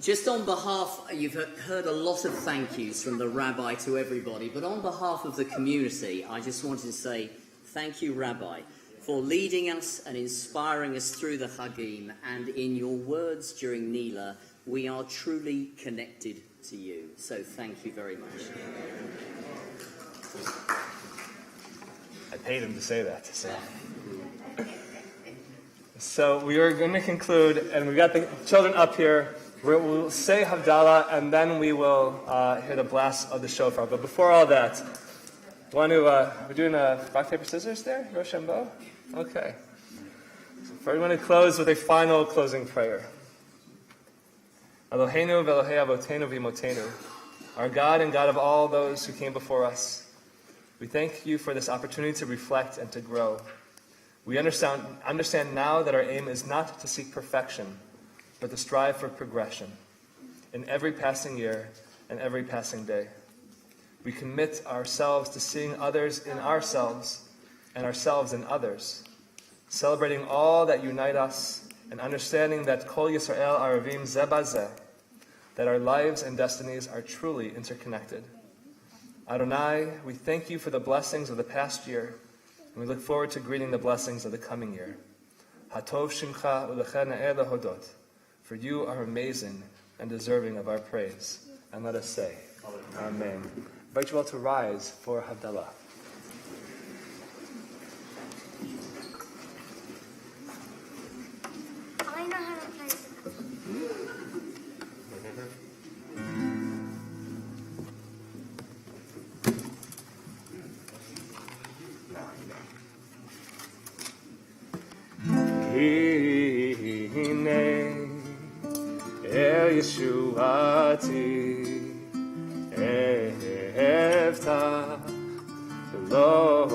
Just on behalf, you've heard a lot of thank yous from the Rabbi to everybody, but on behalf of the community, I just wanted to say thank you, Rabbi, for leading us and inspiring us through the Chagim, and in your words during Neilah, we are truly connected to you. So thank you very much. I paid him to say that. So we are going to conclude, and we've got the children up here. We'll say Havdallah, and then we will hear the blast of the Shofar. But before all that, we're doing a rock, paper, scissors there? Rosh Hashanah? Okay. So first, we're going to close with a final closing prayer. Eloheinu v'Elohei avotenu v'imotenu, our God and God of all those who came before us, we thank you for this opportunity to reflect and to grow. We understand now that our aim is not to seek perfection, but to strive for progression in every passing year and every passing day. We commit ourselves to seeing others in ourselves and ourselves in others, celebrating all that unite us and understanding that Kol Yisrael Aravim Zeh Bazeh, that our lives and destinies are truly interconnected. Adonai, we thank you for the blessings of the past year, and we look forward to greeting the blessings of the coming year. Hatov Shimcha u'lecha na'eh lehodot, for you are amazing and deserving of our praise. And let us say, Amen. I invite you all to rise for Havdallah. I know how to play. Hine el Yeshuati Evta lo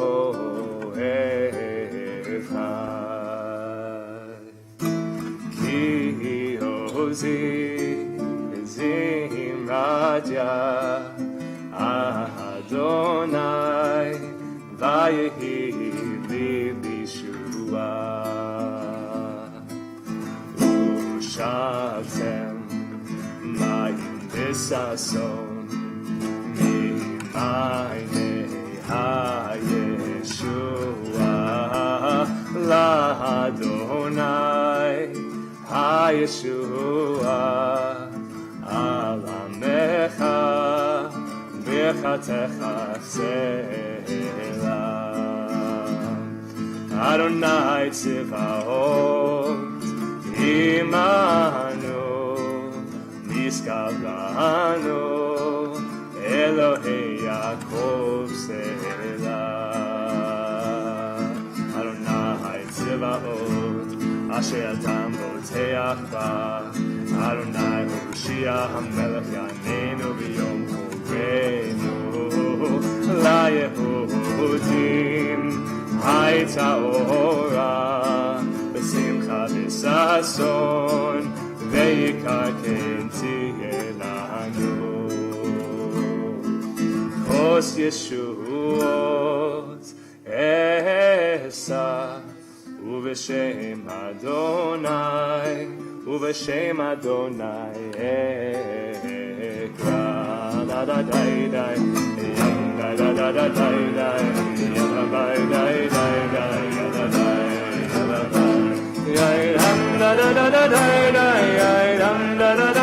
Zimratya Adonai Vayehi li bishua Ushavtem Mayim Bisason Mimayne HaYeshua LaAdonai HaYeshua Alamecha Bechatecha Selah Adonai Tzivaot Imanu Niskav Lanu Elohei Yaakov Selah Adonai Tzivaot Asher Adam Boteach Ba Adonai Hoshia HaMelech Yanenu B'yom Horeinu LaYehudim Hayta Ora B'simcha B'sason Ve'yikar Ken Tielanu Kos Yeshuot Esa Uv'shem Adonai Uv'shem Adonai Ekra Da da da da Yam da da da da da Yam da da da da Yam da da da Yam da da da da Yam da da da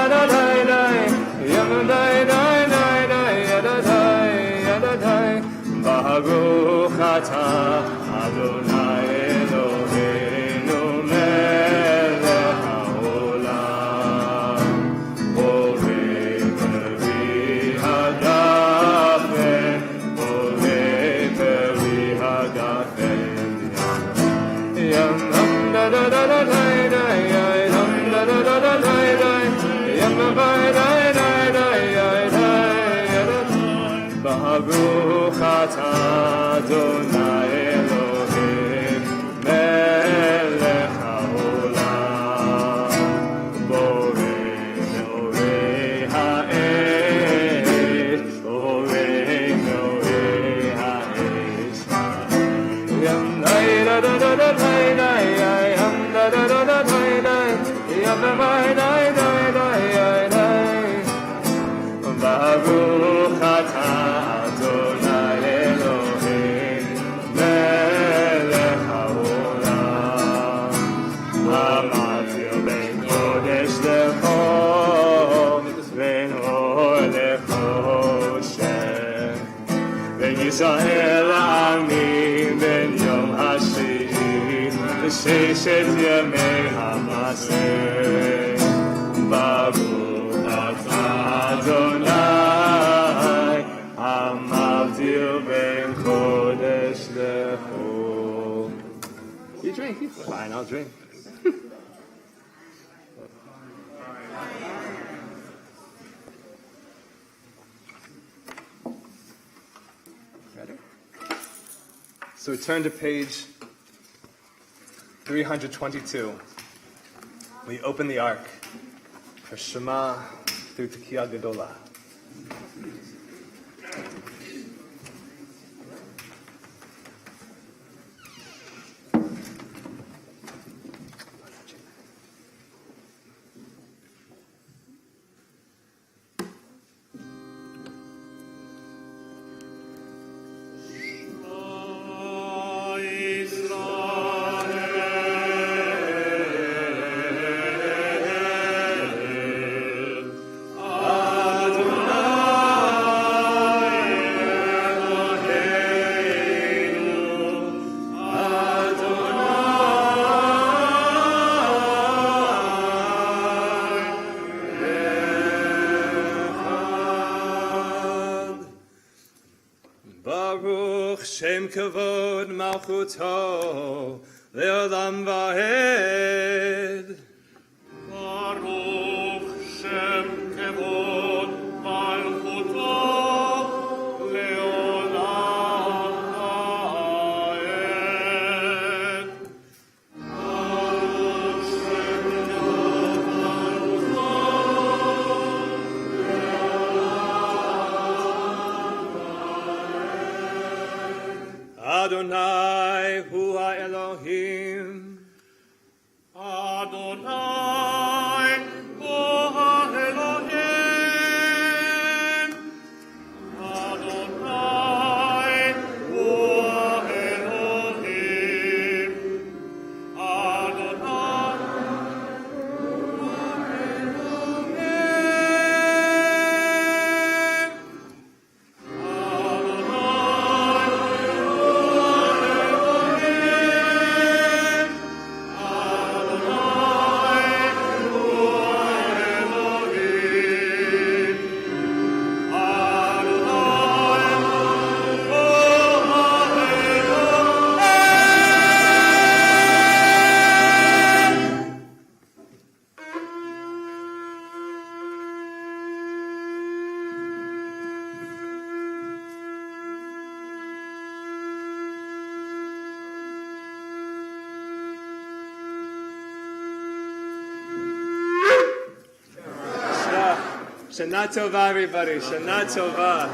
da Yam da da da Baruch atah Adonai Eloheinu melech haolam borei peri hagafen Yam da da da da Yam da da da da Yam da da da Baruch atah Adonai Elohim melech haolam borei ha'esh Yam da da da da Yam da da da da Yam da da da Baruch atah Yisrael Ami Ben Yom Hashvi Sheshet Yemei HaMaseh Baruch atah Adonai Hamavdil Ben Kodesh Lecho. You drink? Fine, I'll drink. So we turn to page 322. We open the ark for Shema through Tekiah Gedolah. Kavod Malchuto Le'olam Va'ed Baruch Shem Kavod Malchuto Le'olam Va'ed Baruch Shem Kavod Malchuto Adonai hu ha-Elohim. Adonai hu ha-Elohim. Adonai hu ha-Elohim. Shana Tova, everybody. Shana Tova.